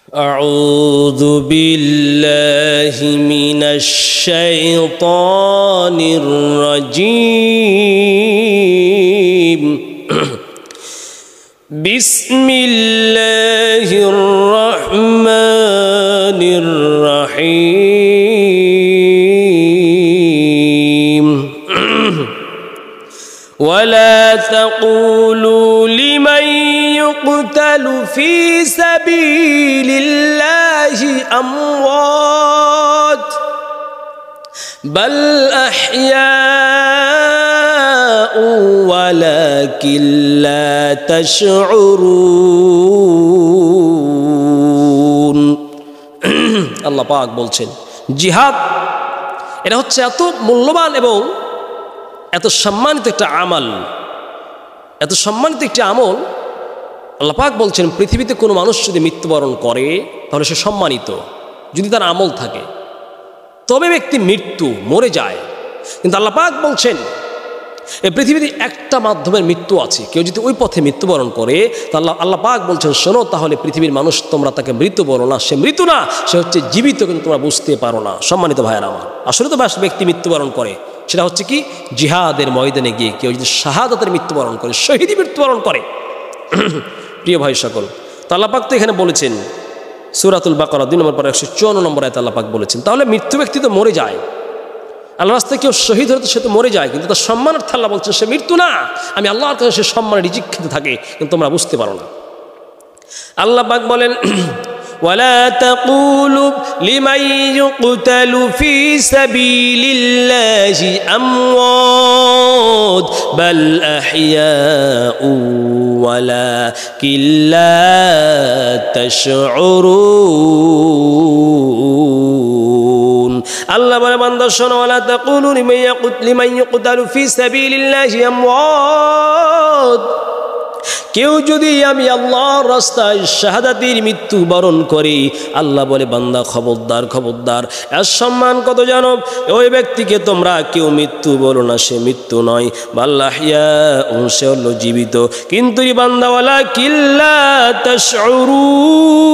أعوذ بالله من الشيطان الرجيم بسم الله الرحمن الرحيم ولا تقولوا لمن يقتل في سبيل الله أموات بل أحياء ولكن لا تشعرون আল্লাহ পাক বলছেন জিহাদ এটা হচ্ছে এত মূল্যবান এবং এত সম্মানিত একটা আমল, এত সম্মানিত একটি আমল। আল্লাহ পাক বলছেন পৃথিবীতে কোনো মানুষ যদি মৃত্যুবরণ করে তাহলে সে সম্মানিত, যদি তার আমল থাকে তবে ব্যক্তি মরে যায়। কিন্তু আল্লাহ পাক বলছেন এই পৃথিবীতে একটা মাধ্যমের মৃত্যু আছে, কেউ যদি ওই পথে মৃত্যুবরণ করে তাহলে আল্লাহ পাক বলছেন শোনো, তাহলে পৃথিবীর মানুষ তোমরা তাকে মৃত বলো না, সে মৃত না, সে হচ্ছে জীবিত, কিন্তু তোমরা বুঝতে পারো না। সম্মানিত ভাইয়েরা আমার, আসলে তো ব্যক্তি মৃত্যুবরণ করে সেটা হচ্ছে কি জিহাদের ময়দানে গিয়ে কেউ যদি শাহাদাতের মৃত্যুবরণ করে, শহীদি মৃত্যুবরণ করে। প্রিয় ভাই সকল, তো আল্লাহ পাক তো এখানে বলেছেন সূরাতুল বাকারা 2 নম্বর 154 নম্বর আয়াতে আল্লাহ পাক বলেছেন তাহলে মৃত্যু ব্যক্তি তো মরে যায়, আল্লাহর রাস্তায় কেউ শহীদ হলে তো সে তো মরে যায়, কিন্তু তার সম্মানার্থে আল্লাহ বলছেন সে মৃত্যু না, আমি আল্লাহর কাছে সে সম্মানের রিজিক খেতে থাকে, কিন্তু তোমরা বুঝতে পারো না। আল্লাহ পাক বলেন ولا تقولوا لمن يقتل في سبيل الله أموات بل أحياء ولكن لا تشعرون আল্লাহ বলে বান্দা শোনো, ওয়ালা তাকুলু লিমান ইউকতালু ফি সাবিলিল্লাহি আমওয়াত, কেউ যদি আমি আল্লাহর রাস্তায় শাহাদাতের মৃত্যু বরণ করি, আল্লাহ বলে বান্দা খবরদার খবরদার, এর সম্মান কত জানো, ওই ব্যক্তিকে তোমরা কেউ মৃত্যু বলো না, সে মৃত্যু নয়, বাল্লাহিয়া সে হলো জীবিত, কিন্তু বান্দা ওয়ালাকিন লা তাশউরুন,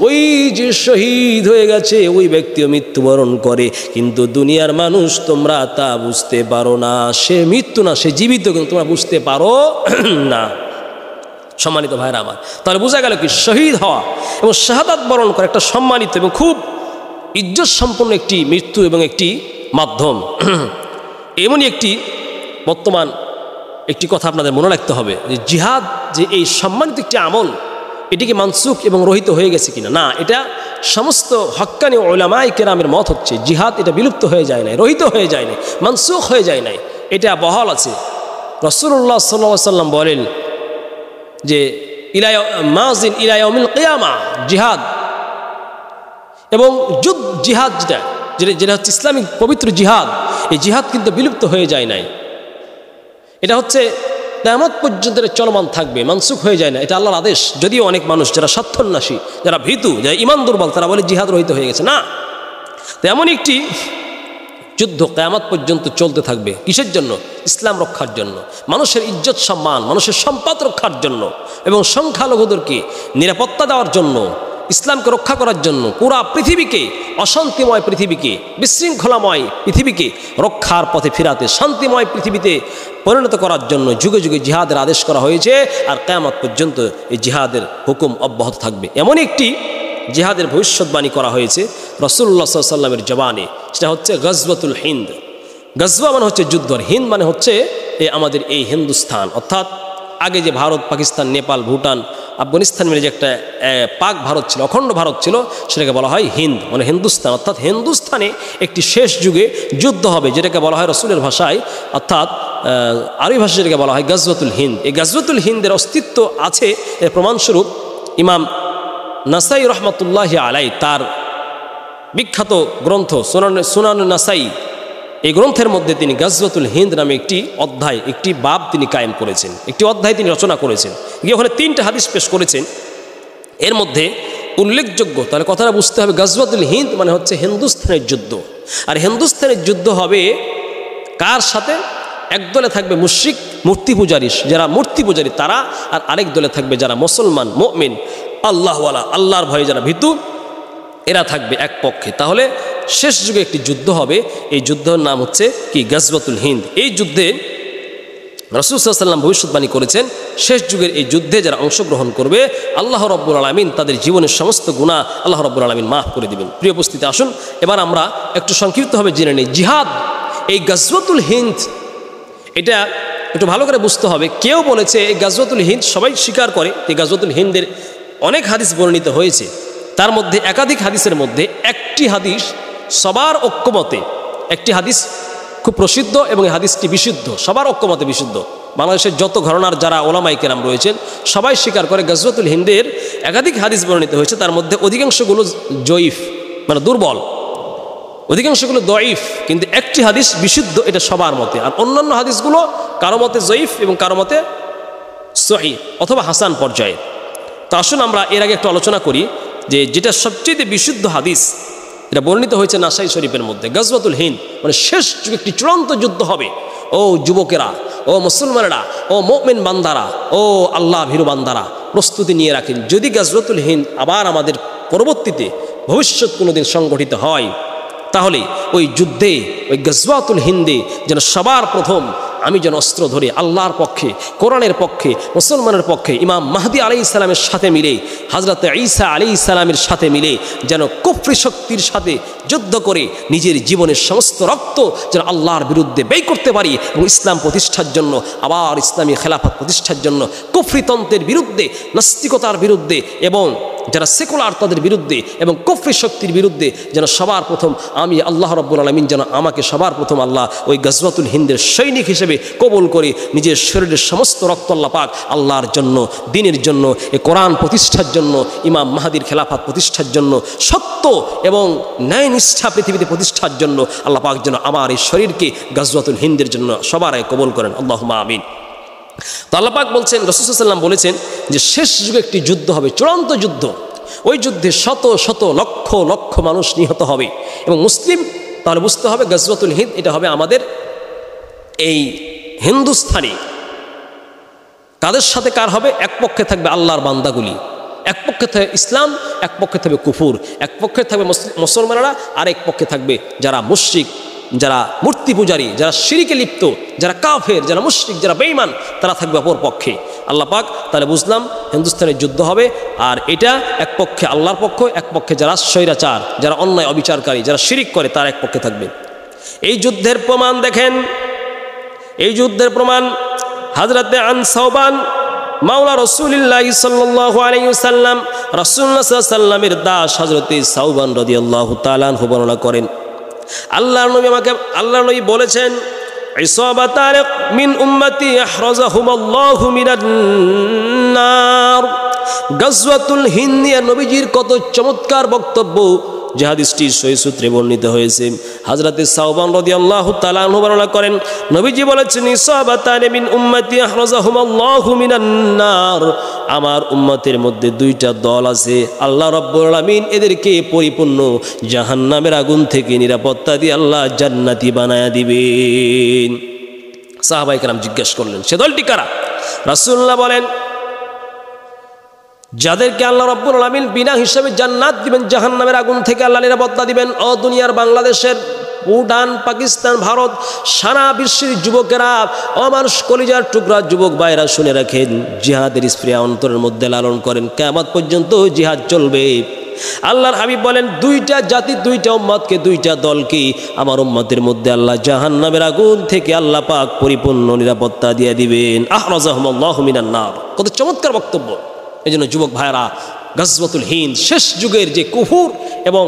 ওই যে শহীদ হয়ে গেছে ওই ব্যক্তিও মৃত্যুবরণ করে, কিন্তু দুনিয়ার মানুষ তোমরা তা বুঝতে পারো না, সে মৃত্যু না, সে জীবিত, কিন্তু তোমরা বুঝতে পারো না। সম্মানিত ভাইরা আমার, তাহলে বোঝা গেল কি শহীদ হওয়া এবং শাহাদাত বরণ করা একটা সম্মানিত এবং খুব ইজ্জত সম্পন্ন একটি মৃত্যু এবং একটি মাধ্যম। এমনই একটি বর্তমান একটি কথা আপনাদের মনে রাখতে হবে যে জিহাদ যে এই সম্মানিত একটি আমল, এটি কি মানসুখ এবং রহিত হয়ে গেছে কিনা? না, এটা সমস্ত হক্কানি উলামায়ে কেরামের মত হচ্ছে জিহাদ এটা বিলুপ্ত হয়ে যায় নাই, রহিত হয়ে যায় নাই, মানসুখ হয়ে যায় নাই, এটা বহাল আছে। রাসূলুল্লাহ সাল্লাল্লাহু আলাইহি ওয়াসাল্লাম বলেন যে মাযিন ইলা ইয়াউমিল কিয়ামা, জিহাদ এবং জিহাদ যেটা হচ্ছে ইসলামিক পবিত্র জিহাদ, এই জিহাদ কিন্তু বিলুপ্ত হয়ে যায় নাই, এটা হচ্ছে কিয়ামত পর্যন্ত চলমান থাকবে, মানসুখ হয়ে যায় না, এটা আল্লাহর আদেশ। যদিও অনেক মানুষ যারা স্বার্থন্যাসী, যারা ভীতু, যারা ঈমান দুর্বল, তারা বলে জিহাদ রহিত হয়ে গেছে। না, তেমন একটি যুদ্ধ কিয়ামত পর্যন্ত চলতে থাকবে। কিসের জন্য? ইসলাম রক্ষার জন্য, মানুষের ইজ্জত সম্মান, মানুষের সম্পদ রক্ষার জন্য এবং সংখ্যালঘুদেরকে নিরাপত্তা দেওয়ার জন্য, ইসলামকে রক্ষা করার জন্য, পুরা পৃথিবীকে, অশান্তিময় পৃথিবীকে, বিশৃঙ্খলাময় পৃথিবীকে রক্ষার পথে ফিরাতে, শান্তিময় পৃথিবীতে পরিণত করার জন্য যুগে যুগে জিহাদের আদেশ করা হয়েছে, আর কিয়ামত পর্যন্ত এই জিহাদের হুকুম অব্যাহত থাকবে। এমন একটি জিহাদের ভবিষ্যৎবাণী করা হয়েছে রাসূলুল্লাহ সাল্লাল্লাহু আলাইহি ওয়াসাল্লামের জবানে, সেটা হচ্ছে গজওয়াতুল হিন্দ। গজওয়া মানে হচ্ছে যুদ্ধ, আর হিন্দ মানে হচ্ছে আমাদের এই হিন্দুস্তান, অর্থাৎ আগে যে ভারত, পাকিস্তান, নেপাল, ভুটান, আফগানিস্তান মিলে যে একটা পাক ভারত ছিল, অখণ্ড ভারত ছিল, সেটাকে বলা হয় হিন্দ, মানে হিন্দুস্তান। অর্থাৎ হিন্দুস্তানে একটি শেষ যুগে যুদ্ধ হবে, যেটাকে বলা হয় রাসূলের ভাষায়, অর্থাৎ আরবি ভাষায় যেটাকে বলা হয় গজওয়াতুল হিন্দ। এই গজওয়াতুল হিন্দের অস্তিত্ব আছে, এর প্রমাণস্বরূপ ইমাম নাসাই রহমাতুল্লাহি আলাই তার বিখ্যাত গ্রন্থ সুনান নাসাই, এই গ্রন্থের মধ্যে তিনি গজওয়াতুল হিন্দ নামে একটি অধ্যায়, একটি বাব তিনি কায়েম করেছেন, একটি অধ্যায় তিনি রচনা করেছেন, গিয়ে ওখানে 3টা হাদিস পেশ করেছেন। এর মধ্যে উল্লেখযোগ্য, তাহলে কথাটা বুঝতে হবে, গজওয়াতুল হিন্দ মানে হচ্ছে হিন্দুস্তানের যুদ্ধ। আর হিন্দুস্তানের যুদ্ধ হবে কার সাথে? এক দলে থাকবে মুশরিক মূর্তি পূজারী, যারা মূর্তি পূজারী তারা, আর আরেক দলে থাকবে যারা মুসলমান মুমিন আল্লাহওয়ালা, আল্লাহর ভয়ে যারা ভীতু, এরা থাকবে এক পক্ষে। তাহলে শেষ যুগে একটি যুদ্ধ হবে, এই যুদ্ধের নাম হচ্ছে কি? গাজওয়াতুল হিন্দ। এই যুদ্ধে রাসূল সাল্লাল্লাহু আলাইহি ওয়াসাল্লাম ভবিষ্যৎবাণী করেছেন, শেষ যুগের এই যুদ্ধে যারা অংশগ্রহণ করবে আল্লাহ রাব্বুল আলামিন তাদের জীবনের সমস্ত গুনাহ আল্লাহ রাব্বুল আলামিন মাফ করে দিবেন। প্রিয় উপস্থিতি, আসুন এবার আমরা একটু সংক্ষিপ্তভাবে জেনে নিই জিহাদ, এই গাজওয়াতুল হিন্দ, এটা একটু ভালো করে বুঝতে হবে। কেউ বলেছে এই গাজওয়াতুল হিন্দ, সবাই স্বীকার করে এই গাজওয়াতুল হিন্দের অনেক হাদিস বর্ণিত হয়েছে, তার মধ্যে একাধিক হাদিসের মধ্যে একটি হাদিস সবার ঐক্যমতে, একটি হাদিস খুব প্রসিদ্ধ এবং এই হাদিসটি বিশুদ্ধ, সবার ঐক্যমতে বিশুদ্ধ। বাংলাদেশের যত ঘরানার যারা ওলামায়ে কেরাম রয়েছেন সবাই স্বীকার করে গাজওয়াতুল হিন্দের একাধিক হাদিস বর্ণিত হয়েছে, তার মধ্যে অধিকাংশগুলো জয়ীফ, মানে দুর্বল, অধিকাংশগুলো দয়ীফ, কিন্তু একটি হাদিস বিশুদ্ধ, এটা সবার মতে। আর অন্যান্য হাদিসগুলো কারো মতে জয়ীফ এবং কারো মতে সহিহ অথবা হাসান পর্যায়ে। তো আসুন আমরা এর আগে একটু আলোচনা করি যে যেটা সবচেয়ে বিশুদ্ধ হাদিস, এটা বর্ণিত হয়েছে নাসাই শরীফের মধ্যে। গাজওয়াতুল হিন্দ মানে শেষ যুগে একটি চূড়ান্ত যুদ্ধ হবে। ও যুবকেরা, ও মুসলমানেরা, ও মুমিন বান্দারা, ও আল্লাহ ভীরু বান্দারা, প্রস্তুতি নিয়ে রাখেন। যদি গাজওয়াতুল হিন্দ আবার আমাদের পরবর্তীতে ভবিষ্যৎ কোনোদিন সংগঠিত হয়, তাহলে ওই যুদ্ধে, ওই গাজওয়াতুল হিন্দে যেন সবার প্রথম আমি যেন অস্ত্র ধরে আল্লাহর পক্ষে, কোরআনের পক্ষে, মুসলমানের পক্ষে ইমাম মাহদী আলাইহিস সালামের সাথে মিলে, হযরত ঈসা আলাইহিস সালামের সাথে মিলে যেন কুফরি শক্তির সাথে যুদ্ধ করে নিজের জীবনের সমস্ত রক্ত যেন আল্লাহর বিরুদ্ধে ব্যয় করতে পারি এবং ইসলাম প্রতিষ্ঠার জন্য, আবার ইসলামী খেলাফত প্রতিষ্ঠার জন্য, কুফরিতন্ত্রের বিরুদ্ধে, নাস্তিকতার বিরুদ্ধে এবং যারা সেকুলার তাদের বিরুদ্ধে এবং কুফরি শক্তির বিরুদ্ধে যেন সবার প্রথম আমি, আল্লাহ রাব্বুল আলামিন যেন আমাকে সবার প্রথম আল্লাহ ওই গাজওয়াতুল হিন্দের সৈনিক হিসেবে কবুল করে নিজের শরীরের সমস্ত রক্ত আল্লাহ পাক আল্লাহর জন্য, দ্বীনের জন্য, এই কোরআন প্রতিষ্ঠার জন্য, ইমাম মাহদীর খেলাফত প্রতিষ্ঠার জন্য, সত্য এবং ন্যায় নিষ্ঠা পৃথিবীতে প্রতিষ্ঠার জন্য আল্লাহ পাক যেন আমার এই শরীরকে গাজওয়াতুল হিন্দের জন্য সবার আগে কবুল করেন, আল্লাহুম্মা আমিন। তো আল্লাহ পাক বলছেন, রাসূল সাল্লাল্লাহু আলাইহি ওয়াসাল্লাম বলেছেন যে শেষ যুগে একটি যুদ্ধ হবে, চূড়ান্ত যুদ্ধ। ওই যুদ্ধে শত শত লক্ষ লক্ষ মানুষ নিহত হবে এবং মুসলিম, তাহলে বুঝতে হবে গাজওয়াতুল হিন্দ এটা হবে আমাদের এই হিন্দুস্থানে। কাদের সাথে কার হবে? এক পক্ষে থাকবে আল্লাহর বান্দাগুলি, এক পক্ষে থাকবে ইসলাম, এক পক্ষে থাকবে কুফুর, এক পক্ষে থাকবে মুসলমানেরা, আর এক পক্ষে থাকবে যারা মুশরিক, যারা মূর্তি পূজারী, যারা শিরিকে লিপ্ত, যারা কাফের, যারা মুশরিক, যারা বেঈমান, তারা থাকবে অপর পক্ষে। আল্লাহ পাক তাহলে বুঝলাম হিন্দুস্তানের যুদ্ধ হবে, আর এটা এক পক্ষে আল্লাহর পক্ষ, এক পক্ষে যারা স্বৈরাচার, যারা অন্যায় অবিচারকারী, যারা শিরিক করে, তারা এক পক্ষে থাকবে। এই যুদ্ধের প্রমাণ দেখেন, এই যুদ্ধের প্রমাণ হযরতে আন সাওবান মাওলা রাসূলুল্লাহ সাল্লাল্লাহু আলাইহি ওয়াসাল্লাম, রাসূলুল্লাহ সাল্লাল্লাহু আলাইহি ওয়াসাল্লামের দাস হযরতে সাওবান রাদিয়াল্লাহু তাআলা আনহু বর্ণনা করেন, আল্লাহর নবী বলেছেন, ইসাবাতান মিন উম্মতি আহরাজাহুমুল্লাহু মিনান নার। গাজওয়াতুল হিন্দ নবীজির কত চমৎকার বক্তব্য, যে হাদিসটি সহিহ সূত্রে বর্ণিত হয়েছে। হযরতে সাওবান রাদিয়াল্লাহু তাআলা আনহু বর্ণনা করেন, নবীজি বলেছেন, ইসাবাতান মিন উম্মতি আহরাজাহুমুল্লাহু মিনান নার। আমার উম্মতের মধ্যে দুইটা দল আছে, আল্লাহ রাব্বুল আলামিন এদেরকে পরিপূর্ণ জাহান্নামের আগুন থেকে নিরাপত্তা দিয়ে আল্লাহ জান্নাতি বানায়া দিবেন। সাহাবায়ে কেরাম জিজ্ঞেস করলেন, সে দলটি কারা? রাসূলুল্লাহ বলেন, যাদেরকে আল্লাহ রাব্বুল আলামিন বিনা হিসাবে জান্নাত দিবেন, জাহান্নামের আগুন থেকে আল্লাহ নিরাপত্তা দিবেন। ও দুনিয়ার বাংলাদেশের, ভুটান, পাকিস্তান, ভারত, সারা বিশ্বের যুবকেরা, অমানুষ কলিজার টুকরা যুবক ভাইরা শুনে রাখেন, জিহাদের স্প্রে অন্তরের মধ্যে লালন করেন, কিয়ামত পর্যন্ত জিহাদ চলবে। আল্লাহর হাবিব বলেন, দুইটা জাতি, দুইটা উম্মতকে, দুইটা দলকে আমার উম্মতের মধ্যে আল্লাহ জাহান্নামের আগুন থেকে আল্লাহ পাক পরিপূর্ণ নিরাপত্তা দিয়ে দিবেন। আহরাজাহুমুল্লাহু মিনান নার। কত চমৎকার বক্তব্য! এই জন্য যুবক ভাইরা, গাজওয়াতুল হিন্দ শেষ যুগের যে কুফর এবং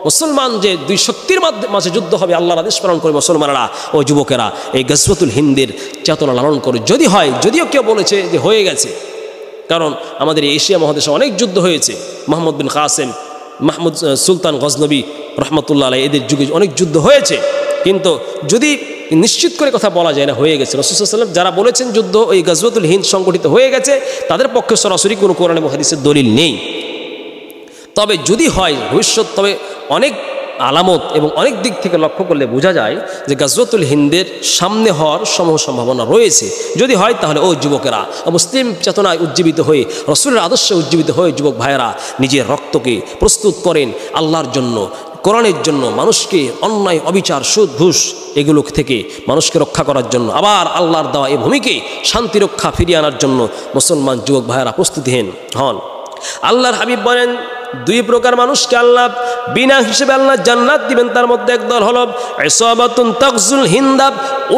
মুসলমান যে দুই শক্তির মাঝে যুদ্ধ হবে, আল্লাহর আদেশ পালন করে মুসলমানেরা ও যুবকেরা এই গাজওয়াতুল হিন্দের চেতনা লালন করে। যদি হয়, যদিও কেউ বলেছে যে হয়ে গেছে, কারণ আমাদের এশিয়া মহাদেশে অনেক যুদ্ধ হয়েছে, মোহাম্মদ বিন কাসেম, মাহমুদ সুলতান গজনবী রহমতুল্লাহ আলাইহি, এদের যুগে অনেক যুদ্ধ হয়েছে, কিন্তু যদি নিশ্চিত করে কথা বলা যায় না হয়ে গেছে। রাসূল সাল্লাল্লাহু আলাইহি ওয়াসাল্লাম যারা বলেছেন যুদ্ধ ওই গাজওয়াতুল হিন্দ সংগঠিত হয়ে গেছে, তাদের পক্ষে সরাসরি কোনো কোরআন এবং হাদিসের দলিল নেই। তবে যদি হয় ভবিষ্যৎ, তবে অনেক আলামত এবং অনেক দিক থেকে লক্ষ্য করলে বোঝা যায় যে গাজওয়াতুল হিন্দের সামনে হওয়ার সম্ভাবনা রয়েছে। যদি হয় তাহলে ওই যুবকেরা মুসলিম চেতনায় উজ্জীবিত হয়ে, রসুলের আদর্শে উজ্জীবিত হয়ে যুবক ভাইয়েরা নিজের রক্তকে প্রস্তুত করেন আল্লাহর জন্য, কোরআনের জন্য, মানুষকে অন্যায় অবিচার সুদ ঘুষ এগুলো থেকে মানুষকে রক্ষা করার জন্য, আবার আল্লাহর দেওয়া এই ভূমিকে শান্তি রক্ষা ফিরিয়ে আনার জন্য মুসলমান যুবক ভাইয়েরা প্রস্তুতিহীন হন। আল্লাহর হাবিব বলেন, দুই প্রকার মানুষকে আল্লাহ বিনা হিসেবে আল্লাহ জান্নাত দিবেন। তার মধ্যে একদল হলো ইসাবাতুন তাগজুল হিন্দা,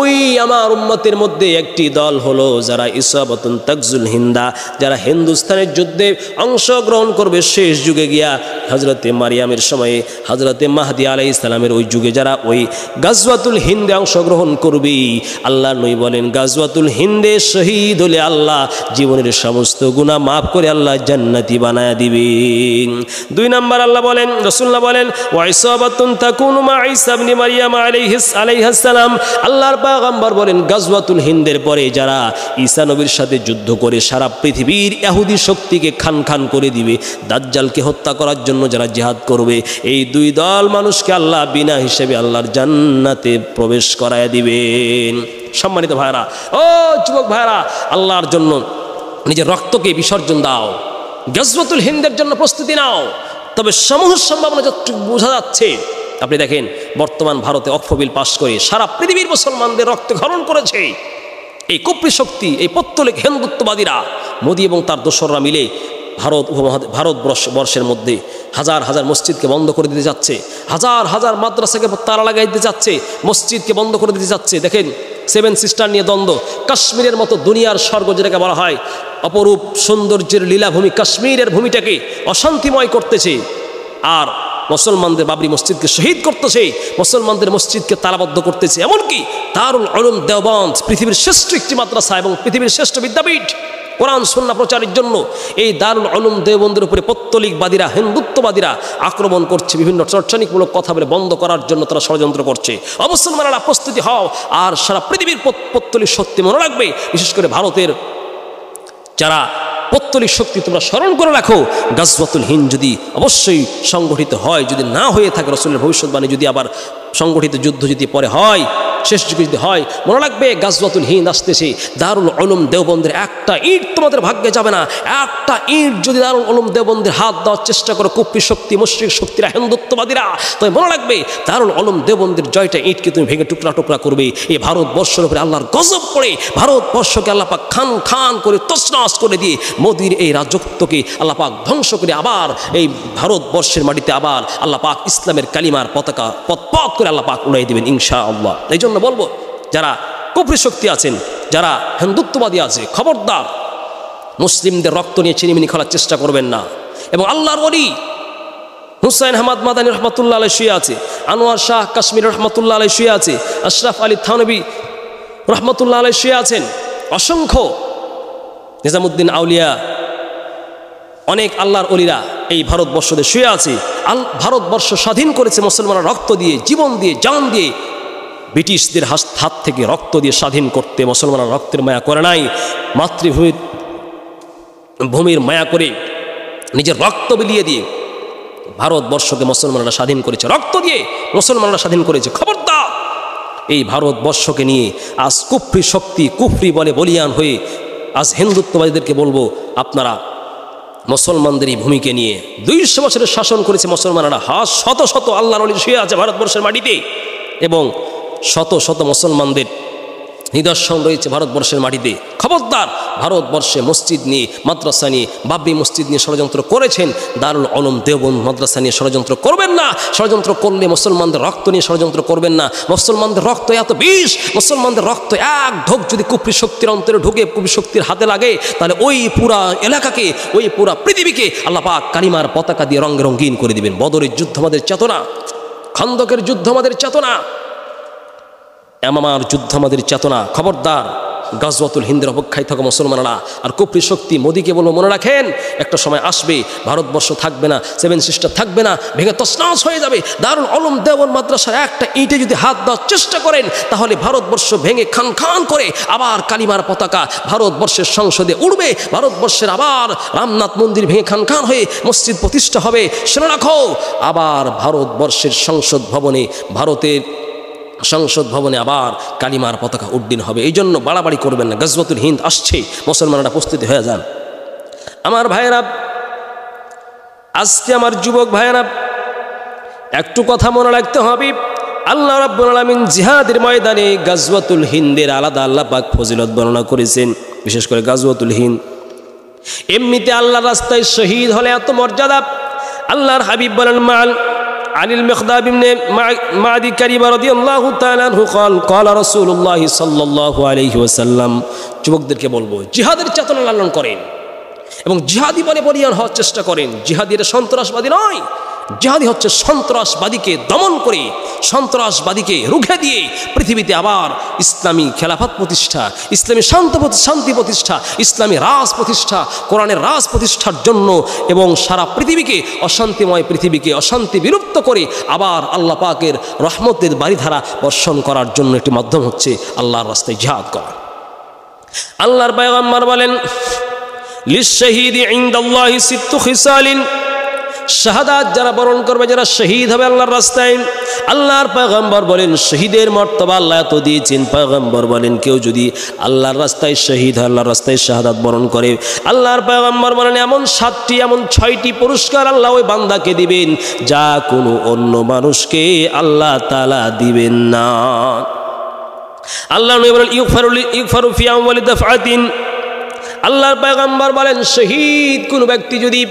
ওই আমার উম্মতের মধ্যে একটি দল হলো যারা ইসাবাতুন তাগজুল হিন্দা, যারা হিন্দুস্তানের যুদ্ধে অংশগ্রহণ করবে শেষ যুগে গিয়া, হজরতে মারিয়ামের সময়ে, হজরতে মাহদি আলাইহিস সালামের ওই যুগে যারা ওই গাজওয়াতুল হিন্দে অংশগ্রহণ করবে, আল্লাহ নবী বলেন গাজওয়াতুল হিন্দে শহীদ হলে আল্লাহ জীবনের সমস্ত গুনাহ মাফ করে আল্লাহ জান্নাতি বানায়া দিবেন। দুই নাম্বার আল্লাহ বলেন, রাসূলুল্লাহ বলেন ওয়াইসাবাতুন তাকুনু মা ঈসা ইবনে মারইয়াম আলাইহিস সালাম, আল্লাহর পয়গম্বর বলেন গাজওয়াতুল হিন্দের পরে যারা ঈসা নবীর সাথে যুদ্ধ করে সারা পৃথিবীর ইহুদি শক্তিকে খান করে দিবে, দাজ্জালকে হত্যা করার জন্য যারা জিহাদ করবে, এই দুই দল মানুষকে আল্লাহ বিনা হিসেবে আল্লাহর জান্নাতে প্রবেশ করায় দিবেন। সম্মানিত ভাইরা, ও যুবক ভাইরা, আল্লাহর জন্য নিজের রক্তকে বিসর্জন দাও, গাজওয়াতুল হিন্দের জন্য প্রস্তুতি নাও। তবে সমূহ সম্ভাবনা যতটুকু বোঝা যাচ্ছে, আপনি দেখেন বর্তমান ভারতে অক্ষ বিল পাশ করে সারা পৃথিবীর মুসলমানদের রক্তক্ষরণ করেছে এই কুফরি শক্তি, এই পত্তলিক হিন্দুত্ববাদীরা। মোদী এবং তার দোসররা মিলে ভারতবর্ষের মধ্যে হাজার হাজার মসজিদকে বন্ধ করে দিতে যাচ্ছে, হাজার হাজার মাদ্রাসাকে তালা লাগাই দিতে যাচ্ছে, মসজিদকে বন্ধ করে দিতে যাচ্ছে। দেখেন সেভেন সিস্টার নিয়ে দ্বন্দ্ব, কাশ্মীরের মতো দুনিয়ার স্বর্গ যেটাকে বলা হয়, অপরূপ সৌন্দর্যের লীলাভূমি কাশ্মীরের ভূমিটাকে অশান্তিময় করতেছে, আর মুসলমানদের বাবরি মসজিদকে শহীদ করতেছে, মুসলমানদের মসজিদকে তালাবদ্ধ করতেছে। এমনকি দারুল উলুম দেওবন্দ, পৃথিবীর শ্রেষ্ঠ একটি মাদ্রাসা এবং পৃথিবীর শ্রেষ্ঠ বিদ্যাপীঠ, কোরআন সুন্নাহ প্রচারের জন্য এই দারুল উলুম দেওবন্দের উপরে পত্তলিকবাদীরা, হিন্দুত্ববাদীরা আক্রমণ করছে, বিভিন্ন চর্চানিকমূলক কথা বলে বন্ধ করার জন্য তারা ষড়যন্ত্র করছে। মুসলমানেরা প্রস্তুতি হও, আর সারা পৃথিবীর পত্তলিক শক্তি মনে রাখবে, বিশেষ করে ভারতের যারা পত্তলিক শক্তি তোমরা স্মরণ করে রাখো, গাজওয়াতুল হিন্দ যদি অবশ্যই সংগঠিত হয়, যদি না হয়ে থাকে রাসূলের ভবিষ্যৎবাণী, যদি আবার সংগঠিত যুদ্ধ যদি পরে হয়, শেষ যুগে যদি হয়, মনে রাখবে গাজওয়াতুল হিন্দ আসতেছে। দারুল উলুম দেওবন্দের একটা ইট তোমাদের ভাগ্যে যাবে না। একটা ইট যদি দারুল উলুম দেওবন্দের হাত দেওয়ার চেষ্টা করো কুফরি শক্তি, মুশরিক শক্তিরা, হিন্দুত্ববাদীরা, তবে মনে রাখবে দারুল উলুম দেওবন্দের জয়টা ইটকে তুমি ভেঙে টুকরা টুকরা করবে। এই ভারতবর্ষের উপরে আল্লাহর গজব পড়ে ভারতবর্ষকে আল্লাহ পাক খান করে তছনছ করে দিয়ে মোদির এই রাজত্বকে আল্লাহ পাক ধ্বংস করে আবার এই ভারতবর্ষের মাটিতে আবার আল্লাহ পাক ইসলামের কালিমার পতাকা পথ করে আল্লাহ পাক উড়াই দেবেন ইনশাআল্লাহ। এই জন্য বলবো, যারা কুফরি শক্তি আছেন, যারা হিন্দুত্ববাদী আছে, খবরদার মুসলিমদের রক্ত নিয়ে চিনিমিনি খেলার চেষ্টা করবেন না। এবং আল্লাহর ওলি হুসাইন আহমদ মাদানী রহমতুল্লাহ আলাইহি শুয়ে আছে, আনোয়ার শাহ কাশ্মীর রহমতুল্লাহ আলাইহি শুয়ে আছে, আশরাফ আলী থানভী রহমতুল্লাহ আলাইহি শুয়ে আছেন, অসংখ্য নিজামুদ্দিন আউলিয়া, অনেক আল্লাহর ওলিরা এই ভারতবর্ষতে শুয়ে আছে। ভারতবর্ষ স্বাধীন করেছে মুসলমানরা রক্ত দিয়ে, জীবন দিয়ে, জান দিয়ে। ব্রিটিশদের হাত থেকে রক্ত দিয়ে স্বাধীন করতে মুসলমানরা রক্তের মায়া করে নাই, মাতৃভূমির মায়া করে নিজের রক্ত বিলিয়ে দিয়ে ভারতবর্ষকে মুসলমানরা স্বাধীন করেছে, রক্ত দিয়ে মুসলমানরা স্বাধীন করেছে। খবরদার এই ভারতবর্ষকে নিয়ে আজ কুফরি শক্তি, কুফরি বলে বলিয়ান হয়ে আজ হিন্দুত্ববাদীদেরকে বলবো, আপনারা মুসলমানদের এই ভূমিকে নিয়ে 200 বছরের শাসন করেছে মুসলমানরা। শত শত আল্লাহর ওলি শুয়ে আছে ভারতবর্ষের মাটিতে, এবং শত শত মুসলমানদের নিদর্শন রয়েছে ভারতবর্ষের মাটিতে। খবরদার ভারতবর্ষে মসজিদ নিয়ে, মাদ্রাসা নিয়ে, বাবরি মসজিদ নিয়ে ষড়যন্ত্র করেছেন, দারুল উলুম দেওবন্দ মাদ্রাসা নিয়ে ষড়যন্ত্র করবেন না। ষড়যন্ত্র করলে মুসলমানদের রক্ত নিয়ে ষড়যন্ত্র করবেন না। মুসলমানদের রক্ত এত বিষ, মুসলমানদের রক্ত এক ঢোক যদি কুফরি শক্তির অন্তরে ঢুকে, কুফরি শক্তির হাতে লাগে, তাহলে ওই পুরা এলাকাকে, ওই পুরা পৃথিবীকে আল্লাহ পাক কালিমার পতাকা দিয়ে রঙে রঙিন করে দিবেন। বদরের যুদ্ধ আমাদের চেতনা, খন্দকের যুদ্ধ আমাদের চেতনা, ইয়ামামার যুদ্ধ আমাদের চেতনা। খবরদার গাজওয়াতুল হিন্দের অপেক্ষায় থাকা মুসলমানরা। আর কুফরি শক্তি মোদিকে বলো, মনে রাখেন একটা সময় আসবে ভারতবর্ষ থাকবে না, 7 সিস্টার থাকবে না, ভেঙে তছনছ হয়ে যাবে। দারুল উলুম দেওবন্দ মাদ্রাসার একটা ইঁটে যদি হাত দেওয়ার চেষ্টা করেন তাহলে ভারতবর্ষ ভেঙে খান খান করে আবার কালিমার পতাকা ভারতবর্ষের সংসদে উড়বে। ভারতবর্ষের আবার রামনাথ মন্দির ভেঙে খান খান হয়ে মসজিদ প্রতিষ্ঠা হবে। শুনে রাখো, আবার ভারতবর্ষের সংসদ ভবনে, ভারতের সংসদ ভবনে আবার কালিমার পতাকা উড্ডীন হবে। এই জন্য বাড়াবাড়ি করবেন না। গাজওয়াতুল হিন্দ আসছে, মুসলমানরা প্রস্তুতি হয়ে যান। আমার ভাইয়েরা, আজকে আমার যুবক ভাইয়েরা একটু কথা মনে রাখতে হবে। আল্লাহ রাব্বুল আলামিন জিহাদের ময়দানে গাজওয়াতুল হিন্দের আলাদা আল্লাহ পাক ফজিলত বর্ণনা করেছেন, বিশেষ করে গাজওয়াতুল হিন্দ। এমনিতে আল্লাহর রাস্তায় শহীদ হলে এত মর্যাদা। আল্লাহর হাবিব বলেন, আনিল মিকদাব ইবনে মাদি কারিবা রাদিয়াল্লাহু তাআলা আনহু ক্বালা রাসূলুল্লাহ সাল্লাল্লাহু আলাইহি ওয়াসাল্লাম, যুবকদেরকে বলবো জিহাদের চেতনা লালন করেন এবং জিহাদি বলে বলিয়ান হওয়ার চেষ্টা করেন। জিহাদিরা সন্ত্রাসবাদী নয়, জিহাদি হচ্ছে সন্ত্রাসবাদীকে দমন করে, সন্ত্রাসবাদীকে রুখে দিয়ে পৃথিবীতে আবার ইসলামী খেলাফত প্রতিষ্ঠা, ইসলামী শান্তি প্রতিষ্ঠা, ইসলামী রাজ প্রতিষ্ঠা, কোরআনের রাজ প্রতিষ্ঠার জন্য এবং সারা পৃথিবীকে, অশান্তিময় পৃথিবীকে অশান্তি বিলুপ্ত করে আবার আল্লাহ পাকের রহমতের বারিধারা বর্ষণ করার জন্য একটি মাধ্যম হচ্ছে আল্লাহর রাস্তায় জিহাদ করা। আল্লাহর পয়গম্বর বলেন, লিশ-শাহীদি ইনদাল্লাহি সিত্তু খিসালিন, শাহাদাত যারা বরণ করবে, যারা শহীদ হবে আল্লাহর রাস্তায়, আল্লাহর পয়গম্বর বলেন শহীদের মর্তবা আল্লাহ এত দিয়েছেন। পয়গম্বর বলেন কেউ যদি আল্লাহর রাস্তায় শহীদ হয়, আল্লাহর রাস্তায় শাহাদাত বরণ করে, আল্লাহর পয়গম্বর বলেন এমন 7টি, এমন 6টি পুরস্কার আল্লাহ ওই বান্দাকে দিবেন যা কোনো অন্য মানুষকে আল্লাহ তাআলা দিবেন না। আল্লাহ নবী বলেন ইগফারু ফি আমওয়ালি দাফআতিন, আল্লাহর পয়গম্বর বলেন শহীদ কোন ব্যক্তি যদি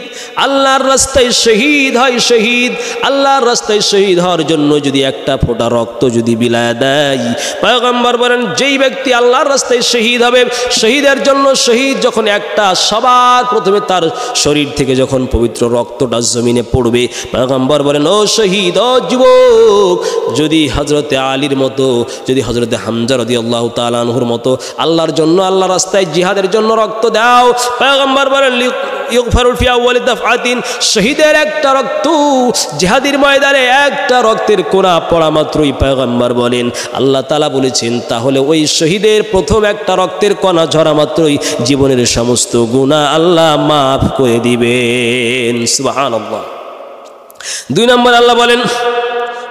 আল্লাহর রাস্তায় শহীদ হয়, শহীদ আল্লাহর রাস্তায় শহীদ হওয়ার জন্য যদি একটা ফোঁটা রক্ত যদি বিলায় দেয়, পয়গম্বর বলেন যেই ব্যক্তি আল্লাহর রাস্তায় শহীদ হবে, শহীদের জন্য শহীদ যখন একটা সবার প্রথমে তার শরীর থেকে যখন পবিত্র রক্তটা জমিনে পড়বে, পয়গম্বর বলেন ও শহীদ, ও যুবক, যদি হযরতে আলীর মতো, যদি হযরতে হামজা রাদিয়াল্লাহু তাআলা আনহুর মতো আল্লাহর জন্য, আল্লাহর রাস্তায় জিহাদের জন্য রক্ত দাও, পয়গম্বর বলেন ইগফারু ফি আউয়ালি দাফআতিন, শহীদের একটা রক্ত জিহাদের ময়দানে একটা রক্তের কোনা পড়া মাত্রই পয়গম্বর বলেন আল্লাহ তাআলা বলেছেন তাহলে ওই শহীদের প্রথম একটা রক্তের কণা ঝরা মাত্রই জীবনের সমস্ত গুনাহ আল্লাহ মাফ করে দিবেন। সুবহানাল্লাহ। 2 নম্বর আল্লাহ বলেন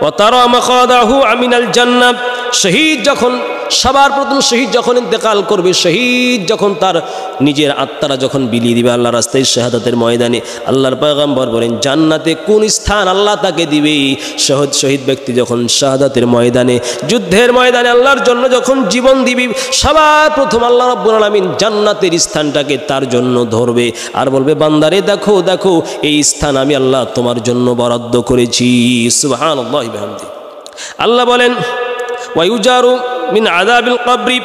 ওয়া তারা মাকাদাহু আমিনাল জান্নাহ, শহীদ যখন সবার প্রথম শহীদ যখন ইন্তেকাল করবে, শহীদ যখন তার নিজের আত্মারা যখন বিলিয়ে দিবে আল্লাহর রাস্তায় শাহাদাতের ময়দানে, আল্লাহর পয়গম্বর বলেন জান্নাতে কোন স্থান আল্লাহ তাকে দিবে। শহীদ ব্যক্তি যখন শাহাদাতের ময়দানে, যুদ্ধের ময়দানে আল্লাহর জন্য যখন জীবন দিবি, সবার প্রথম আল্লাহ রাব্বুল আলামিন জান্নাতের স্থানটাকে তার জন্য ধরবে আর বলবে বান্দারে দেখো দেখো এই স্থান আমি আল্লাহ তোমার জন্য বরাদ্দ করেছি। সুবহানাল্লাহি বিহামদি। আল্লাহ বলেন ওয়ায়ুজারু মিন আযাবিল কবরি,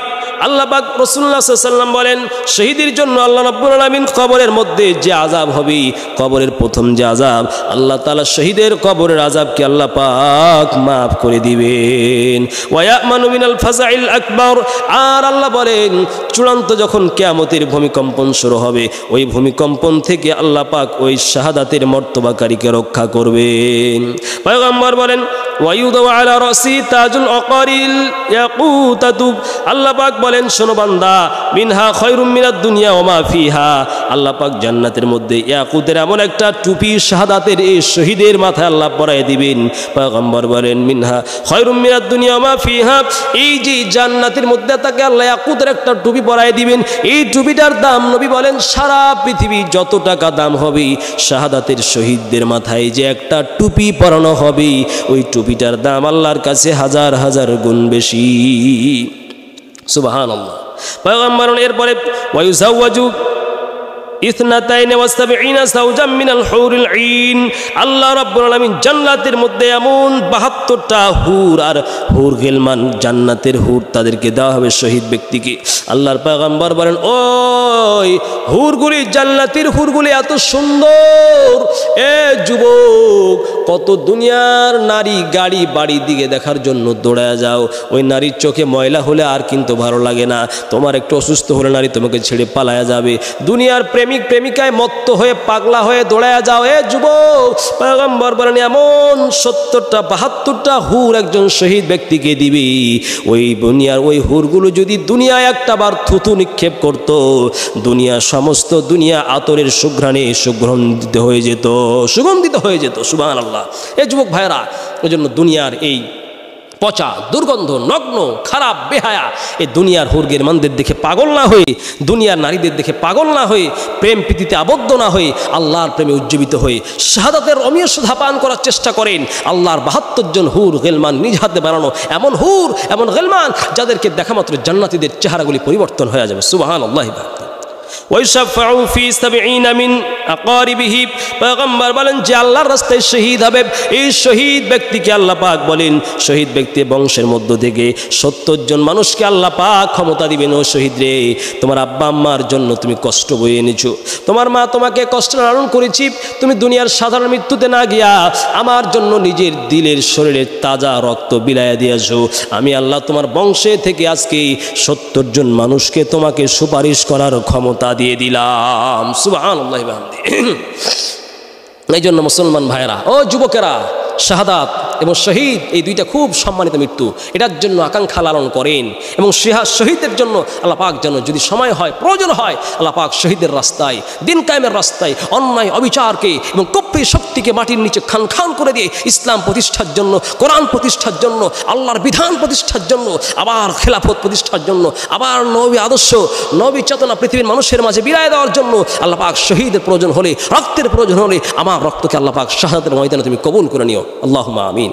আল্লাহ পাক রাসূলুল্লাহ সাল্লাল্লাহু আলাইহি ওয়াসাল্লাম বলেন শহীদের জন্য আল্লাহ রাব্বুল আলামিন কবরের মধ্যে যে আযাব হবে, কবরের প্রথম যে আযাব, আল্লাহ তাআলা শহীদের কবরের আযাবকে আল্লাহ পাক মাফ করে দিবেন। ওয়া ইয়ামানু মিনাল ফাযাইল আকবার, আর আল্লাহ বলেন চূড়ান্ত যখন কিয়ামতের ভূমিকম্পন শুরু হবে, ওই ভূমিকম্পন থেকে আল্লাহ পাক ওই শাহাদাতের মর্তবাকারীকে রক্ষা করবেন। পয়গম্বর বলেন ওয়ায়ুদু আলা রাসি তাজুল আকারিল ইয়াকুতাতু, আল্লাহ পাক বলেন শোনো বান্দা মিনহা খায়রুম মিনাদ দুনিয়া ওয়া মা ফিহা, আল্লাহ পাক জান্নাতের মধ্যে ইয়াকুতের এমন একটা টুপি শাহাদাতের এই শহীদের মাথায় আল্লাহ পরায় দিবেন। পয়গম্বর বলেন মিনহা খায়রুম মিনাদ দুনিয়া ওয়া মা ফিহা, এই যে জান্নাতের মধ্যে তাকে আল্লাহ ইয়াকুতের একটা টুপি পরায় দিবেন, এই টুপিটার দাম নবী বলেন সারা পৃথিবী যত টাকা দাম হবে, শাহাদাতের শহীদদের মাথায় যে একটা টুপি পরানো হবে ওই টুপিটার দাম আল্লাহর কাছে হাজার হাজার গুণ বেশি। সুবহানাল্লাহ। পয়গম্বর এরপরে ওয়ায়ুজাওয়াজু ইসনাতাইন ওয়া সাবঈনা যাওজাম মিনাল হুরিল ঈন। আল্লাহ রাব্বুল আলামিন জান্নাতের মধ্যে এমন 72টা হুর আর হুর গিলমান, জান্নাতের হুর তাদেরকে দেওয়া হবে শহীদ ব্যক্তিকে। আল্লাহর পয়গম্বর বলেন, ওই হুরগুলি, জান্নাতের হুরগুলি এত সুন্দর, এ যুবক কত দুনিয়ার নারী গাড়ি বাড়ি দিকে দেখার জন্য দৌড়ায় যাও, ওই নারীর চোখে ময়লা হলে আর কিন্তু ভালো লাগে না, তোমার একটু অসুস্থ হলে নারী তোমাকে ছেড়ে পালায়া যাবে, দুনিয়ার প্রেমিক প্রেমিকায় মত্ত হয়ে পাগলা হয়ে দৌড়ায়া যাও, এ যুবক পয়গম্বর বলেন এমন 70টা 72টা হুর একজন শহীদ ব্যক্তিকে দিবি। ওই দুনিয়ার ওই হুরগুলো যদি দুনিয়ায় একটা বার থুতু নিক্ষেপ করতো, দুনিয়া সমস্ত দুনিয়া আতরের সুঘ্রাণে সুগন্ধিত হয়ে যেত, সুগন্ধিত হয়ে যেত। সুবহানাল্লাহ। এই যুবক ভাইরা, ওই জন্য দুনিয়ার এই পচা দুর্গন্ধ নগ্ন খারাপ বেহায়া এই দুনিয়ার হুরগের মানদের দেখে পাগল না হয়ে, দুনিয়ার নারীদের দেখে পাগল না হয়ে, প্রেম প্রীতিতে আবদ্ধ না হয়ে, আল্লাহর প্রেমে উজ্জীবিত হয়ে শাহাদাতের অমীয় সুধা পান করার চেষ্টা করেন। আল্লাহর 72 জন হুর গেলমান নিজ হাতে বানানো এমন হুর এমন গেলমান যাদেরকে দেখা মাত্র জান্নাতীদের চেহারাগুলি পরিবর্তন হয়ে যাবে। সুবহানাল্লাহ। ওয়াইশাফাউ ফি 70 মিন আকারিবিহি। পয়গম্বর বলেন যে আল্লাহর রাস্তায় শহীদ হবে, এই শহীদ ব্যক্তিকে আল্লাহ পাক বলেন, শহীদ ব্যক্তির বংশের মধ্য থেকে 70 জন মানুষকে আল্লাহ পাক ক্ষমতা দিবেন। ও শহীদ রে, তোমার আব্বা আম্মার জন্য তুমি কষ্ট বয়ে এনেছো, তোমার মা তোমাকে কষ্ট লালন করেছি, তুমি দুনিয়ার সাধারণ মৃত্যুতে না গিয়া আমার জন্য নিজের দিলের শরীরের তাজা রক্ত বিলাইয়া দিয়েছো। আমি আল্লাহ তোমার বংশে থেকে আজকে 70 জন মানুষকে তোমাকে সুপারিশ করার ক্ষমতা দিয়ে দিলাম। সুবহানাল্লাহ। এই জন্য মুসলমান ভাইরা ও যুবকেরা, শাহাদাত এবং শহীদ এই দুইটা খুব সম্মানিত মৃত্যু, এটার জন্য আকাঙ্ক্ষা লালন করেন। এবং শহীদের জন্য আল্লাহ পাক যেন যদি সময় হয়, প্রয়োজন হয়, আল্লাহ পাক শহীদের রাস্তায়, দিন কায়েমের রাস্তায় অন্যায় অবিচারকে এবং কপ্পি শক্তিকে মাটির নিচে খান খান করে দিয়ে ইসলাম প্রতিষ্ঠার জন্য, কোরআন প্রতিষ্ঠার জন্য, আল্লাহর বিধান প্রতিষ্ঠার জন্য, আবার খেলাফত প্রতিষ্ঠার জন্য, আবার নবী আদর্শ নবী চেতনা পৃথিবীর মানুষের মাঝে বিরায় দেওয়ার জন্য আল্লাহ পাক শহীদের প্রয়োজন হলে, রক্তের প্রয়োজন হলে আমার রক্তকে আল্লাহ পাক শাহাদাতের ময়দানে তুমি কবুল করে নিও। আল্লাহুম্মা আমিন।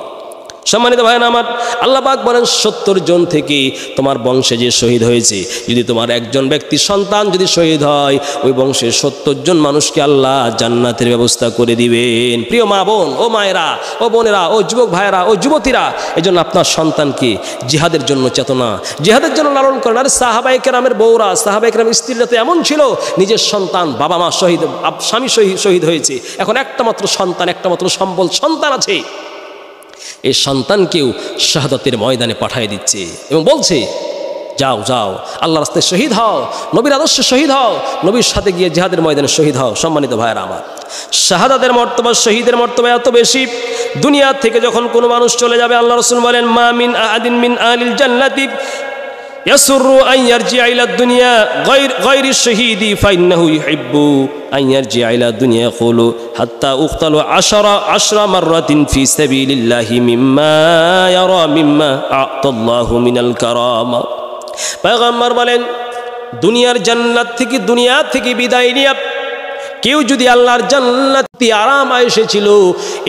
সম্মানিত ভাই আমার, আল্লাহ পাক বলেন 70 জন থেকে তোমার বংশে যে শহীদ হয়েছে, যদি তোমার একজন ব্যক্তির সন্তান যদি শহীদ হয়, ওই বংশের 70 জন মানুষকে আল্লাহ জান্নাতের ব্যবস্থা করে দিবেন। প্রিয় মা বোন, ও মায়েরা, ও বোনেরা, ও যুবক ভাইয়েরা, ও যুবতীরা, এই জন্য আপনার সন্তানকে জিহাদের জন্য চেতনা, জিহাদের জন্য লালন করেন। আর সাহাবায়ে কেরামের বউরা, সাহাবায়ে কেরামের স্ত্রীরা তো এমন ছিল, নিজের সন্তান, বাবা মা শহীদ, স্বামী শহীদ হয়েছে, এখন একটা মাত্র সন্তান, একটা মাত্র সম্বল সন্তান আছে, এই সন্তানকেও শাহাদাতের ময়দানে পাঠিয়ে দিচ্ছে এবং বলছে যাও যাও আল্লাহর রাস্তায় শহীদ হও, নবীর আদর্শে শহীদ হও, নবীর সাথে গিয়ে জিহাদের ময়দানে শহীদ হও। সম্মানিত ভাইয়েরা আমার, শাহাদাতের মর্তবা, শহীদের মর্তবা এত বেশি, দুনিয়া থেকে যখন কোনো মানুষ চলে যাবে, আল্লাহ রাসূল বলেন মা মিন আহাদিন মিন আহলিল জান্নাতি ইয়াসুরু আন ইয়ারজিআ ইলা দুনিয়া গায়রি শাহীদি ফাইন্নাহু ইউহিব্বু আন ইয়ারজিআ ইলা দুনিয়া ইয়াকুলু হাত্তা উকতালু 10 মাররাতিন ফি সাবিলিল্লাহি মিম্মা ইয়ারা মিম্মা আ'তাল্লাহু মিনাল কারামা। পয়গম্বর বলেন দুনিয়ার জান্নাত থেকে, দুনিয়া থেকে বিদায় নিয়ে কেউ যদি আল্লাহর জান্নাতি আরাম এসেছিল,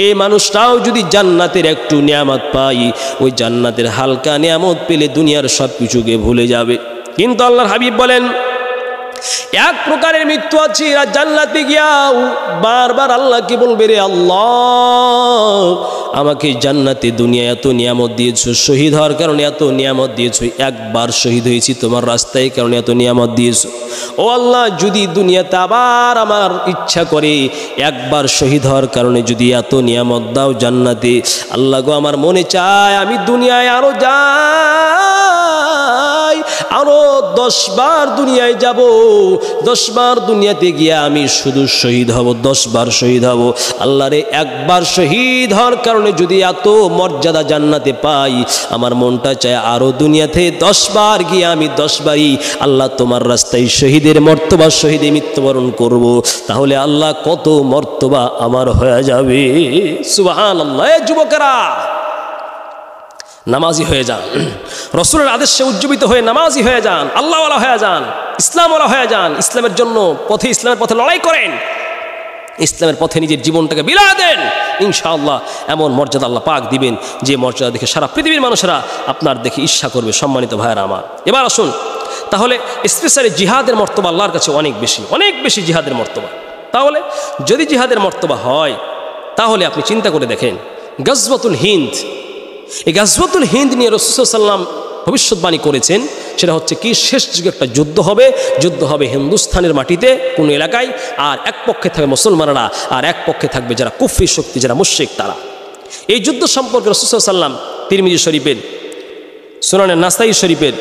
এই মানুষটাও যদি জান্নাতের একটু নিয়ামত পাই, ওই জান্নাতের হালকা নিয়ামত পেলে দুনিয়ার সব কিছুকে ভুলে যাবে। কিন্তু আল্লাহর হাবিব বলেন এক প্রকারের মৃত্যু আছে, আর জান্নাতে গিয়াও বারবার আল্লাহকে বলবে রে আল্লাহ আমাকে জান্নাতে দুনিয়ায় এত নিয়ামত দিয়েছো, শহীদ হওয়ার কারণে এত নিয়ামত দিয়েছো, একবার শহীদ হয়েছি তোমার রাস্তায় কারণে এত নিয়ামত দিয়েছো, ও আল্লাহ যদি দুনিয়াতে আবার আমার ইচ্ছা করে একবার শহীদ হওয়ার কারণে যদি এত নিয়ামত দাও জান্নাতে, আল্লাহ গো আমার মনে চায় আমি দুনিয়ায় আরো যাই, আরো 10 বার দুনিয়ায় যাব, 10 বার দুনিয়াতে গিয়ে আমি শুধু শহীদ হব, 10 বার শহীদ হব। আল্লাহরে একবার শহীদ হওয়ার কারণে যদি এত মর্যাদা জান্নাতে পাই, আমার মনটা চায় আরো দুনিয়াতে 10 বার গিয়ে আমি 10 বারই আল্লাহ তোমার রাস্তায় শহীদের মর্তবা, শহীদে মৃত্যুবরণ করব, তাহলে আল্লাহ কত মর্তবা আমার হয়ে যাবে। সুবহানাল্লাহ। যুবকেরা নামাজি হয়ে যান, রসুলের আদেশে উজ্জীবিত হয়ে নামাজি হয়ে যান, আল্লাহওয়ালা হয়ে যান, ইসলামওয়ালা হয়ে যান, ইসলামের জন্য পথে, ইসলামের পথে লড়াই করেন, ইসলামের পথে নিজের জীবনটাকে বিলিয়ে দেন, ইনশাআল্লাহ এমন মর্যাদা আল্লাহ পাক দিবেন যে মর্যাদা দেখে সারা পৃথিবীর মানুষেরা আপনার দেখে ঈর্ষা করবে। সম্মানিত ভাইয়েরা আমার, এবার আসুন তাহলে স্পেশালি জিহাদের মর্তবা আল্লাহর কাছে অনেক বেশি জিহাদের মর্তবা। তাহলে যদি জিহাদের মর্তবা হয় তাহলে আপনি চিন্তা করে দেখেন গজওয়াতুল হিন্দ, এই গজওয়াতুল হিন্দ নিয়ে রাসূল সাল্লাল্লাহু আলাইহি ওয়াসাল্লাম ভবিষ্যৎবাণী করেছেন। সেটা হচ্ছে কি, শেষ যুগে একটা যুদ্ধ হবে হিন্দুস্তানের মাটিতে কোনো এলাকায়, আর এক পক্ষে থাকবে মুসলমানরা আর এক পক্ষে থাকবে যারা কুফরি শক্তি, যারা মুশরিক তারা। এই যুদ্ধ সম্পর্কে রাসূল সাল্লাল্লাহু আলাইহি ওয়াসাল্লাম তিরমিজি শরীফের, সুনানে নাসাই শরীফের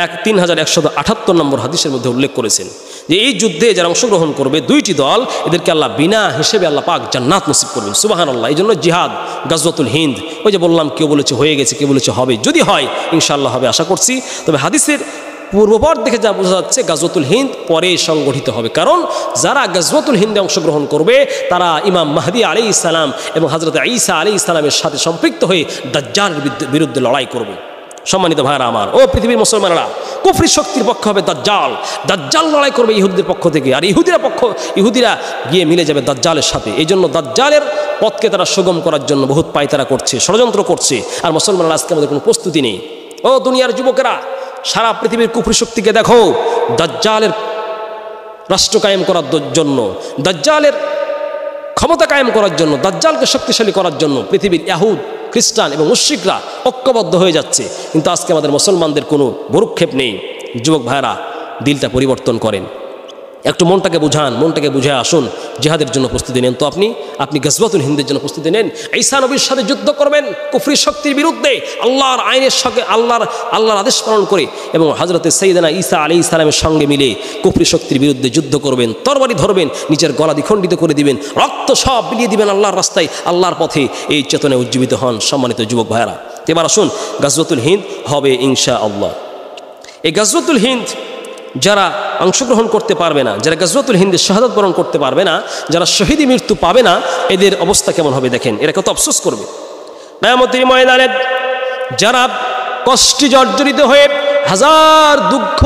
3178 নম্বর হাদিসের মধ্যে উল্লেখ করেছেন যে এই যুদ্ধে যারা অংশগ্রহণ করবে দুইটি দল, এদেরকে আল্লাহ বিনা হিসেবে আল্লাহ পাক জান্নাত নসিব করবেন। সুবহানাল্লাহ। এই জন্য জিহাদ, গজওয়াতুল হিন্দ, ওই যে বললাম কেউ বলেছে হয়ে গেছে, কেউ বলেছে হবে, যদি হয় ইনশাআল্লাহ হবে আশা করছি। তবে হাদিসের পূর্বপর দেখে যা বোঝা যাচ্ছে গজওয়াতুল হিন্দ পরে সংগঠিত হবে, কারণ যারা গজওয়াতুল হিন্দে অংশগ্রহণ করবে তারা ইমাম মাহদী আলাইহিস সালাম এবং হযরত ঈসা আলাইহিস সালামের সাথে সম্পৃক্ত হয়ে দাজ্জালের বিরুদ্ধে লড়াই করবে। সম্মানিত ভাইরা আমার, ও পৃথিবীর মুসলমানেরা, কুফরি শক্তির পক্ষ হবে দাজ্জাল লড়াই করবে ইহুদিদের পক্ষ থেকে, আর ইহুদিরা গিয়ে মিলে যাবে দাজ্জালের সাথে। এই জন্য দাজ্জালের পথকে তারা সুগম করার জন্য বহুত পায়তারা করছে, ষড়যন্ত্র করছে, আর মুসলমানরা আজকে আমাদের কোনো প্রস্তুতি নেই। ও দুনিয়ার যুবকেরা, সারা পৃথিবীর কুফরি শক্তিকে দেখো, দাজ্জালের রাষ্ট্র কায়েম করার জন্য, দাজ্জালের ক্ষমতা কায়েম করার জন্য, দাজ্জালকে শক্তিশালী করার জন্য পৃথিবীর ইহুদ, খ্রিস্টান এবং মুশরিকরা ঐক্যবদ্ধ হয়ে যাচ্ছে। কিন্তু আজকে আমাদের মুসলমানদের কোনো ভ্রুক্ষেপ নেই। যুবক ভাইরা, দিলটা পরিবর্তন করেন, একটু মনটাকে বুঝে আসুন, জিহাদের জন্য প্রস্তুতি নেন। তো আপনি গজওয়াতুল হিন্দের জন্য প্রস্তুতি নেন। ঈসা নবীর সাথে যুদ্ধ করবেন কুফরি শক্তির বিরুদ্ধে, আল্লাহর আইনের সঙ্গে, আল্লাহর আদেশ পালন করে, এবং হযরতে সাইয়েদনা ঈসা আলাইহিস সালামের সঙ্গে মিলে কুফরি শক্তির বিরুদ্ধে যুদ্ধ করবেন। তরবারি ধরবেন, নিজের গলা দ্বিখণ্ডিত করে দিবেন, রক্ত সব বিলিয়ে দিবেন আল্লাহর রাস্তায়, আল্লাহর পথে। এই চেতনায় উজ্জীবিত হন সম্মানিত যুবক ভাইরা। এবার আসুন, গজওয়াতুল হিন্দ হবে ইনশাআল্লাহ। এই গজওয়াতুল হিন্দ যারা অংশগ্রহণ করতে পারবে না, যারা গজওয়াতুল হিন্দে শাহাদাত বরণ করতে পারবে না, যারা শহীদি মৃত্যু পাবে না, এদের অবস্থা কেমন হবে দেখেন। এরা কত আফসোস করবে কিয়ামতের ময়দানে। যারা কষ্টে জর্জরিত হয়ে হাজার দুঃখ,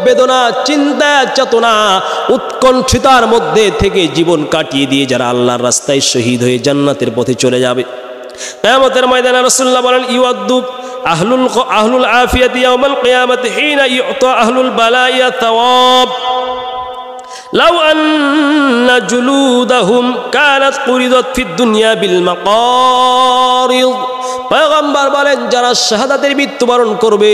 বেদনা, চিন্তা, চেতনা, উৎকণ্ঠিতার মধ্যে থেকে জীবন কাটিয়ে দিয়ে যারা আল্লাহর রাস্তায় শহীদ হয়ে জান্নাতের পথে চলে যাবে, কিয়ামতের ময়দানে রাসূলুল্লাহ বলেন, ইউআদ্দু আহলুল আফিয়াতি ইয়াওমাল কিয়ামাতি হিনা ইউতা আহলুল বালায়া তাওয়াব লাউ আন্না জুলুদাহুম কানাত কুরিদাত ফিদ দুনিয়া বিল মাকারিদ। পয়গম্বর বলেন, যারা শাহাদাতের মৃত্যুবরণ করবে,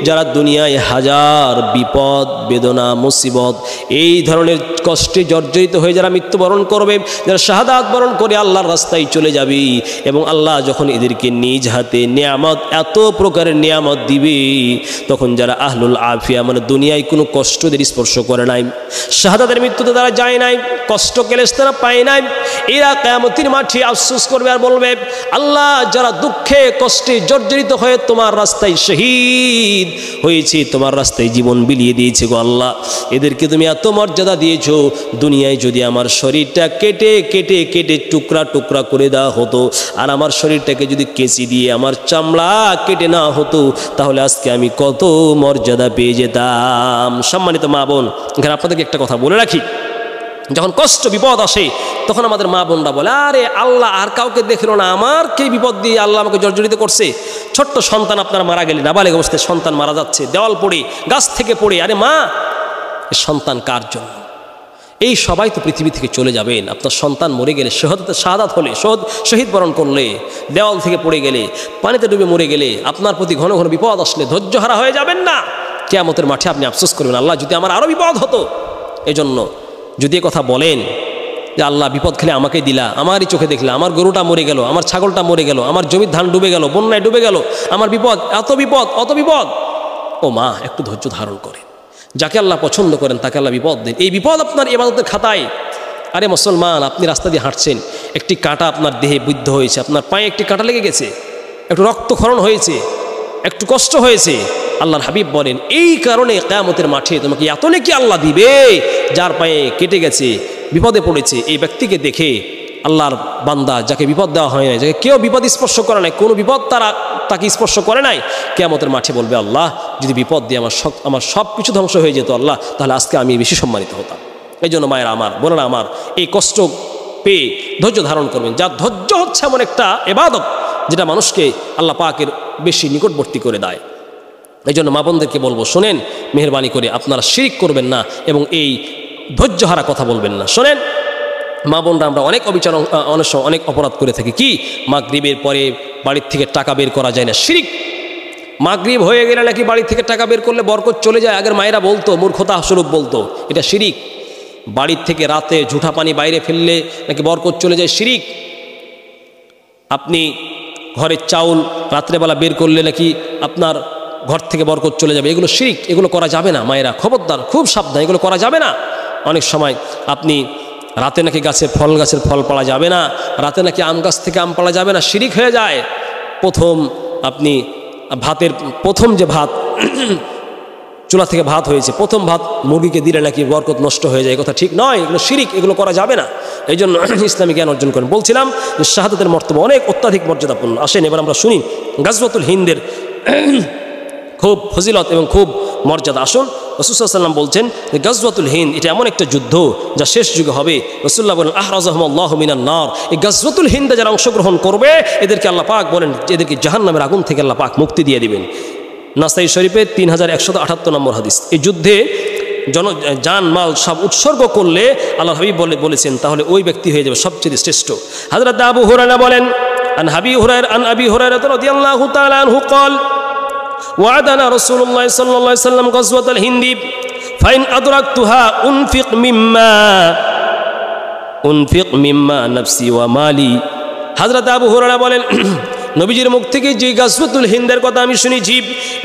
যারা দুনিয়ায় হাজার বিপদ, বেদনা, মুসিবত, এই ধরনের কষ্টে জর্জরিত হয়ে যারা মৃত্যুবরণ করবে, যারা শাহাদাত বরণ করে আল্লাহর রাস্তায় চলে যাবে, এবং আল্লাহ যখন এদেরকে নিজ হাতে নিয়ামত, এত প্রকারের নিয়ামত দিবে, তখন যারা আহলুল আফিয়া, মানে দুনিয়ায় কোনো কষ্ট এদের স্পর্শ করে নাই, শাহাদাতের মৃত্যুতে তারা যায় নাই, কষ্ট ক্লেশ তারা পায় নাই, এরা কিয়ামতের মাঠে আফসোস করবে আর বলবে, আল্লাহ যারা দুঃখে কষ্টে জর্জরিত হয়ে তোমার রাস্তায় শহীদ হয়েছে, তোমার রাস্তায় জীবন বিলিয়ে দিয়েছে গো আল্লাহ, এদেরকে তুমি এত মর্যাদা দিয়েছো, দুনিয়ায় যদি আমার শরীরটা কেটে কেটে কেটে টুকরা টুকরা করে দেওয়া হতো, আর আমার শরীরটাকে যদি কেচি দিয়ে আমার চামড়া কেটে না হতো, তাহলে আজকে আমি কত মর্যাদা পেয়ে যেতাম। সম্মানিত মা বোন, এখানে আপনাদেরকে একটা কথা বলে রাখি, যখন কষ্ট বিপদ আসে তখন আমাদের মা বোনরা বলে, আরে আল্লাহ আর কাউকে দেখলো না, আমার কে বিপদ দিয়ে আল্লাহ আমাকে জর্জরিত করছে। ছোট্ট সন্তান আপনার মারা গেলে, নাবালেগ অবস্থায় সন্তান মারা যাচ্ছে, দেওয়াল পড়ে, গাছ থেকে পড়ে, আরে মা এই সন্তান কার জন্য? এই সবাই তো পৃথিবী থেকে চলে যাবেন। আপনার সন্তান মরে গেলে, শাহাদাত হলে, শহীদ বরণ করলে, দেওয়াল থেকে পড়ে গেলে, পানিতে ডুবে মরে গেলে, আপনার প্রতি ঘন ঘন বিপদ আসলে ধৈর্যহারা হয়ে যাবেন না? কিয়ামতের মাঠে আপনি আফসোস করবেন, আল্লাহ যদি আমার আরও বিপদ হতো। এজন্য যদি কথা বলেন যে আল্লাহ বিপদ খেলে আমাকে দিলা, আমারই চোখে দেখলা, আমার গরুটা মরে গেল, আমার ছাগলটা মরে গেল, আমার জমির ধান ডুবে গেল, বন্যায় ডুবে গেল, আমার বিপদ, এত বিপদ, অত বিপদ, ও মা একটু ধৈর্য ধারণ করে, যাকে আল্লাহ পছন্দ করেন তাকে আল্লাহ বিপদ দেন। এই বিপদ আপনার ইবাদতের খাতায়। আরে মুসলমান, আপনি রাস্তা দিয়ে হাঁটছেন, একটি কাঁটা আপনার দেহে বিদ্ধ হয়েছে, আপনার পায়ে একটি কাঁটা লেগে গেছে, একটু রক্তক্ষরণ হয়েছে, একটু কষ্ট হয়েছে, আল্লাহর হাবিব বলেন এই কারণে কিয়ামতের মাঠে তোমাকে এত নেকি আল্লাহ দিবে, যার পায়ে কেটে গেছে, বিপদে পড়েছে, এই ব্যক্তিকে দেখে আল্লাহর বান্দা, যাকে বিপদ দেওয়া হয় না, যাকে কেউ বিপদ স্পর্শ করে নাই, কোনো বিপদ তাকে স্পর্শ করে নাই, কিয়ামতের মাঠে বলবে, আল্লাহ যদি বিপদ দিয়ে আমার সব কিছু ধ্বংস হয়ে যেত আল্লাহ, তাহলে আজকে আমি বেশি সম্মানিত হতাম। এই জন্য মায়েরা আমার, বোনেরা আমার, এই কষ্ট পেয়ে ধৈর্য ধারণ করবেন। যা ধৈর্য হচ্ছে এমন একটা ইবাদত যেটা মানুষকে আল্লাহ পাকের বেশি নিকটবর্তী করে দেয়। এই জন্য মা বোনদেরকে বলবো, শোনেন, মেহরবানি করে আপনারা শিরিক করবেন না এবং এই ধৈর্যহারা কথা বলবেন না। শোনেন মা বোনরা, আমরা অনেক অনেক অপরাধ করে থাকি। কি? মাগরিবের পরে বাড়ির থেকে টাকা বের করা যায় না, শিরিক। মাগরিব হয়ে গেলে নাকি বাড়ি থেকে টাকা বের করলে বরকত চলে যায়, আগের মায়েরা বলতো, মূর্খতা স্বরূপ বলতো, এটা শিরিক। বাড়ির থেকে রাতে ঝুঠা পানি বাইরে ফেললে নাকি বরকত চলে যায়, শিরিক। আপনি ঘরের চাউল রাত্রেবেলা বের করলে নাকি আপনার ঘর থেকে বরকত চলে যাবে, এগুলো শিরিক, এগুলো করা যাবে না। মায়েরা খবরদার, খুব সাবধান, এগুলো করা যাবে না। অনেক সময় আপনি রাতে নাকি গাছের ফল পাড়া যাবে না, রাতে নাকি আম গাছ থেকে আম পাড়া যাবে না, শিরিক হয়ে যায়। আপনি প্রথম যে ভাত চুলা থেকে ভাত হয়েছে, প্রথম ভাত মুরগিকে দিলে নাকি বরকত নষ্ট হয়ে যায়, কথা ঠিক নয়, এগুলো শিরিক, এগুলো করা যাবে না। এই জন্য ইসলামী জ্ঞান অর্জন করেন। বলছিলাম যে শাহাদাতের মর্তবা অনেক অত্যাধিক মর্যাদাপূর্ণ। আসেন এবার আমরা শুনি গাজওয়াতুল হিন্দের খুব ফজিলত এবং খুব মর্যাদা। আসুন, রাসূল সাল্লাল্লাহু আলাইহি ওয়াসাল্লাম বলছেন যে গাজওয়াতুল হিন্দ এটা এমন একটা যুদ্ধ যা শেষ যুগে হবে। রাসূলুল্লাহ বলেন, আহরাজাহুমুল্লাহু মিনান নার, এই গাজওয়াতুল হিন্দে যারা অংশগ্রহণ করবে এদেরকে আল্লাহ পাক বলেন এদেরকে জাহান্নামের আগুন থেকে আল্লাহ পাক মুক্তি দিয়ে দিবেন। নাসাই শরীফে 3178 নম্বর হাদিস। এই যুদ্ধে জান মাল সব উৎসর্গ করলে আল্লাহ হাবিব বলেছেন তাহলে ওই ব্যক্তি হয়ে যাবে সবচেয়ে শ্রেষ্ঠ। হযরত আবু হুরায়রা বলেন, আন আবি হুরায়রা রাদিয়াল্লাহু তাআলা আনহু قال وعدنا رسول الله صلى الله عليه وسلم غزوة الهند فإن أدركتها أنفق مما نفسي ومالي। হযরত আবু হুরায়রা বলেন, নবীজির মুখ থেকে যে গাজওয়াতুল হিন্দের কথা আমি শুনেছি,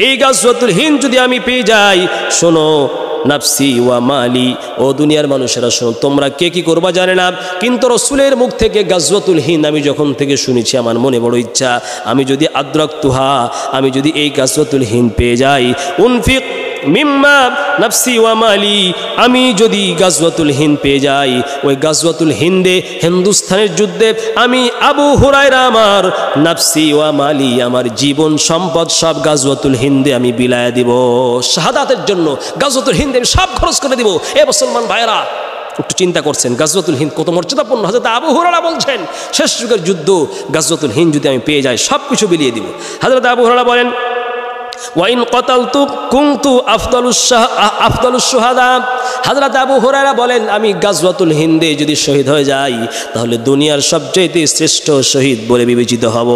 এই গাজওয়াতুল হিন্দ যদি আমি পেয়ে যাই, শোনো নাফসি ওয়া মালি, ও দুনিয়ার মানুষেরা শোনো, তোমরা কে কি করবা জানে না, কিন্তু রাসূলের মুখ থেকে গাজওয়াতুল হিন্দ আমি যখন থেকে শুনেছি আমার মনে বড় ইচ্ছা, আমি যদি এই গাজওয়াতুল হিন্দ পেয়ে যাই, উনফিক মিম্মা নাফসি ওয়া মালি, আমি যদি গাজওয়াতুল হিন্দ পেয়ে যাই, ওই গাজওয়াতুল হিন্দে হিন্দুস্তানের যুদ্ধে আমি আবু হুরায়রা আমার নাফসি ওয়া মালি, আমার জীবন সম্পদ সব গাজওয়াতুল হিন্দে আমি বিলায় দিব, শাহাদাতের জন্য গাজওয়াতুল হিন্দে আমি সব খরচ করে দিব। এ মুসলমান ভাইরা, একটু চিন্তা করছেন গাজওয়াতুল হিন্দ কত মর্যাদাপূর্ণ। হযরত আবু হুরায়রা বলছেন শেষ যুগের যুদ্ধ গাজওয়াতুল হিন্দ যদি আমি পেয়ে যাই সব কিছু বিলিয়ে দিব। হযরত আবু হুরায়রা বলেন, ওয়াইন কতালতু কুনতু আফদালুশ শুহাদা। হযরত আবু হুরায়রা বলেন, আমি গাজওয়াতুল হিন্দে যদি শহীদ হয়ে যাই তাহলে দুনিয়ার সবচেয়ে শ্রেষ্ঠ শহীদ বলে বিবেচিত হব।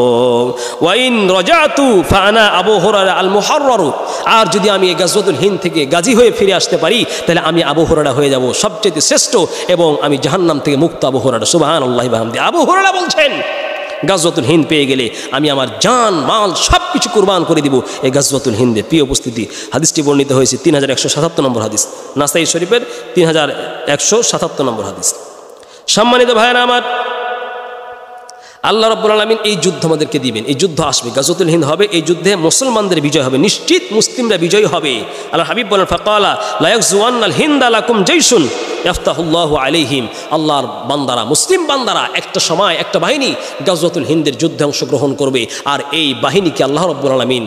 ওয়াইন রাজাতু ফানা আবু হুরায়রা আল মুহাররারু, আর যদি আমি এই গাজওয়াতুল হিন্দ থেকে গাজী হয়ে ফিরে আসতে পারি তাহলে আমি আবু হুরায়রা হয়ে যাব সবচেয়ে শ্রেষ্ঠ এবং আমি জাহান্নাম থেকে মুক্ত আবু হুরায়রা। সুবহানাল্লাহি ওয়া বিহামদিহি। আবু হুরায়রা বলছেন গাজওয়াতুল হিন্দ পেয়ে গেলে আমি আমার জান মাল সব কিছু কুরবান করে দিব এই গাজওয়াতুল হিন্দে। প্রিয় উপস্থিতি, হাদিসটি বর্ণিত হয়েছে 3177 নম্বর হাদিস, নাসাই শরীফের 3177 নম্বর হাদিস। সম্মানিত ভাইরা আমার, আল্লাহ রাব্বুল আলামিন এই যুদ্ধ আমাদেরকে দিবেন, এই যুদ্ধ আসবে, গাজওয়াতুল হিন্দ হবে, এই যুদ্ধে মুসলমানদের বিজয় হবে, নিশ্চিত মুসলিমরা বিজয়ী হবে। আল্লাহ হাবিব বলেন, ফাকালা লা ইয়াগজুওয়ান্নাল হিন্দা লাকুম জাইশুন ইয়াফতাহুল্লাহু আলাইহিম, আল্লাহর বান্দারা, মুসলিম বান্দারা একটা সময় একটা বাহিনী গাজওয়াতুল হিন্দের যুদ্ধে অংশগ্রহণ করবে, আর এই বাহিনীকে আল্লাহ রাব্বুল আলামিন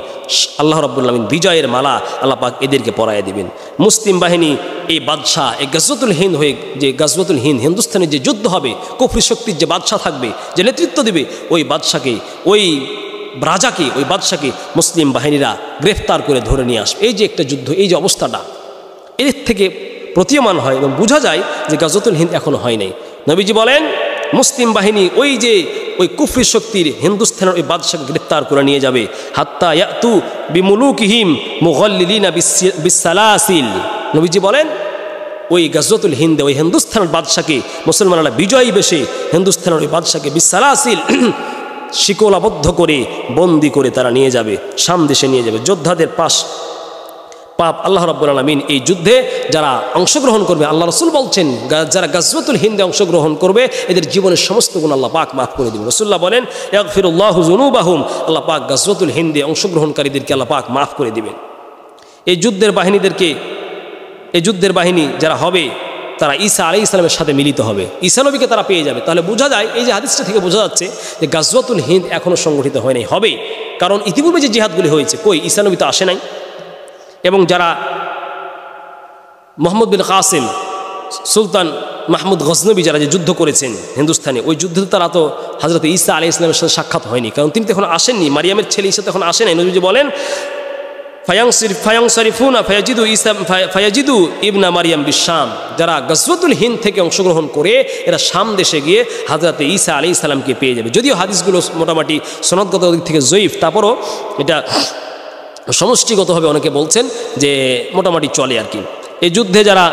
বিজয়ের মালা আল্লাহ পাক এদেরকে পরায় দিবেন। মুসলিম বাহিনী এই বাদশাহ, এই গাজওয়াতুল হিন্দ হয়ে যে গাজওয়াতুল হিন্দ হিন্দুস্তানের যে যুদ্ধ হবে, কুফরি শক্তির যে বাদশাহ থাকবে, যে নেতৃত্ব দেবে, ওই বাদশাকে, ওই রাজাকে, ওই বাদশাকে মুসলিম বাহিনীরা গ্রেফতার করে ধরে নিয়ে আসবে। এই যে একটা যুদ্ধ, এই যে অবস্থাটা, এর থেকে প্রতীয়মান হয় এবং বোঝা যায় যে গাজওয়াতুল হিন্দ এখনো হয় নাই। নবীজি বলেন, মুসলিম বাহিনী ওই কুফরি শক্তির হিন্দুস্তানের ওই বাদশাকে গ্রেফতার করে নিয়ে যাবে, হাত্তা ইয়াতু বিমুলুকিহিম মুগাল্লিলিনা বিসালাসিল। নবীজি বলেন ওই গাজওয়াতুল হিন্দে ওই হিন্দুস্তানের বাদশাকে মুসলমানরা বিজয়ী বেশে হিন্দুস্তানের ওই বাদশাকে বিসালাসিল শিকলাবদ্ধ করে বন্দি করে তারা নিয়ে যাবে, শাম দেশে নিয়ে যাবে। যোদ্ধাদের পাপ আল্লাহ রাব্বুল আলামিন এই যুদ্ধে যারা অংশগ্রহণ করবে, আল্লাহ রাসূল বলছেন যারা গাজওয়াতুল হিন্দে অংশগ্রহণ করবে এদের জীবনের সমস্ত গুনাহ আল্লাহ পাক মাফ করে দিবেন। রাসূলুল্লাহ বলেন, ইয়াগফিরুল্লাহু যুনুবাহুম, আল্লাহ পাক গাজওয়াতুল হিন্দে অংশগ্রহণকারীদেরকে আল্লাহ পাক মাফ করে দিবেন। এই যুদ্ধের বাহিনী যারা হবে তারা ঈসা আলাইহিস সালামের সাথে মিলিত হবে, ঈসা নবীকে তারা পেয়ে যাবে। তাহলে বোঝা যায়, এই যে হাদিসটা থেকে বোঝা যাচ্ছে যে গাজওয়াতুল হিন্দ এখনো সংগঠিত হয় নাই, হবে। কারণ ইতিপূর্বে যে জিহাদগুলি হয়েছে, কই ঈসা নবী তো আসে নাই। এবং যারা মোহাম্মদ বিন কাসিম, সুলতান মাহমুদ গজনবী যারা যে যুদ্ধ করেছেন হিন্দুস্তানে, ওই যুদ্ধে তারা তো হযরত ঈসা আলাইহিস সালামের সাথে সাক্ষাৎ হয়নি, কারণ তিনি তখন আসেননি, মারিয়ামের ছেলে ঈসা তখন আসে নাই। নবীজি বলেন, ফায়াংসারিফুনা ফায়াজিদু ইবনা মারিয়াম বিশাম, যারা গজওয়াতুল হিন্দ থেকে অংশগ্রহণ করে এরা শাম দেশে গিয়ে হযরত ঈসা আলাইহিস সালামকে পেয়ে যাবে। যদিও হাদিসগুলো মোটামুটি সনদগত দিক থেকে জয়ীফ, তারপরও এটা সমষ্টিগতভাবে অনেকে বলছেন যে মোটামুটি চলে আর কি। এই যুদ্ধে যারা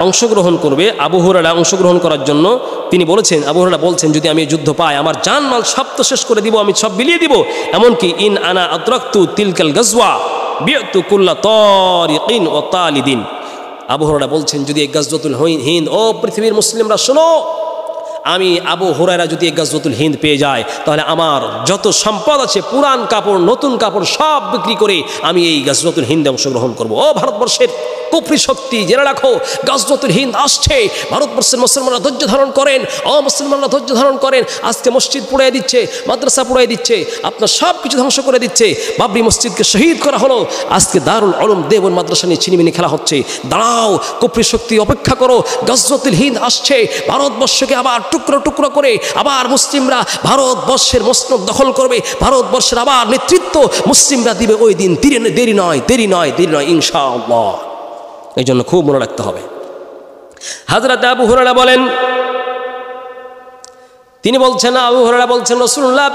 অংশগ্রহণ করবে, আবু হুরায়রা অংশগ্রহণ করার জন্য তিনি বলেছেন, আবু হুরায়রা বলছেন, যদি আমি যুদ্ধ পাই আমার জানমাল সব তো শেষ করে দিব, আমি সব বিলিয়ে দিব। এমনকি ইন আনা আদরাকতু তিলকাল গাজওয়া বি'তু কুল্লা তারিকিন ওয়া তালিদিন। আবু হুরায়রা বলছেন, যদি এই গাজওয়াতুল হিন্দ, ও পৃথিবীর মুসলিমরা শোনো, আমি আবু হুরায়রা যদি এই গাজওয়াতুল হিন্দ পেয়ে যায় তাহলে আমার যত সম্পদ আছে, পুরান কাপড় নতুন কাপড় সব বিক্রি করে আমি এই গাজওয়াতুল হিন্দে অংশগ্রহণ করব। ও ভারতবর্ষের কুফরি শক্তি, জেনে রাখো গাজওয়াতুল হিন্দ আসছে। ভারতবর্ষের মুসলমানরা ধৈর্য ধারণ করেন, মুসলমানরা ধৈর্য ধারণ করেন। আজকে মসজিদ পুড়িয়ে দিচ্ছে, মাদ্রাসা পুড়িয়ে দিচ্ছে, আপনার সব কিছু ধ্বংস করে দিচ্ছে। বাবরি মসজিদকে শহীদ করা হলো, আজকে দারুল উলুম দেওবন্দ মাদ্রাসা নিয়ে ছিনিমিনি খেলা হচ্ছে। দাঁড়াও, কুফরি শক্তি অপেক্ষা করো, গাজওয়াতুল হিন্দ আসছে। ভারতবর্ষকে আবার টুকরো টুকরো করে আবার মুসলিমরা ভারতবর্ষের মসনদ দখল করবে, ভারতবর্ষের আবার নেতৃত্ব মুসলিমরা দিবে ওই দিন। দেরি নয় ইনশাআল্লাহ। এই জন্য খুব মনে রাখতে হবে। হযরত আবু হুরায়রা বলেন, তিনি বলছেন, আবু হুরায়রা বলছেন, রাসূলুল্লাহ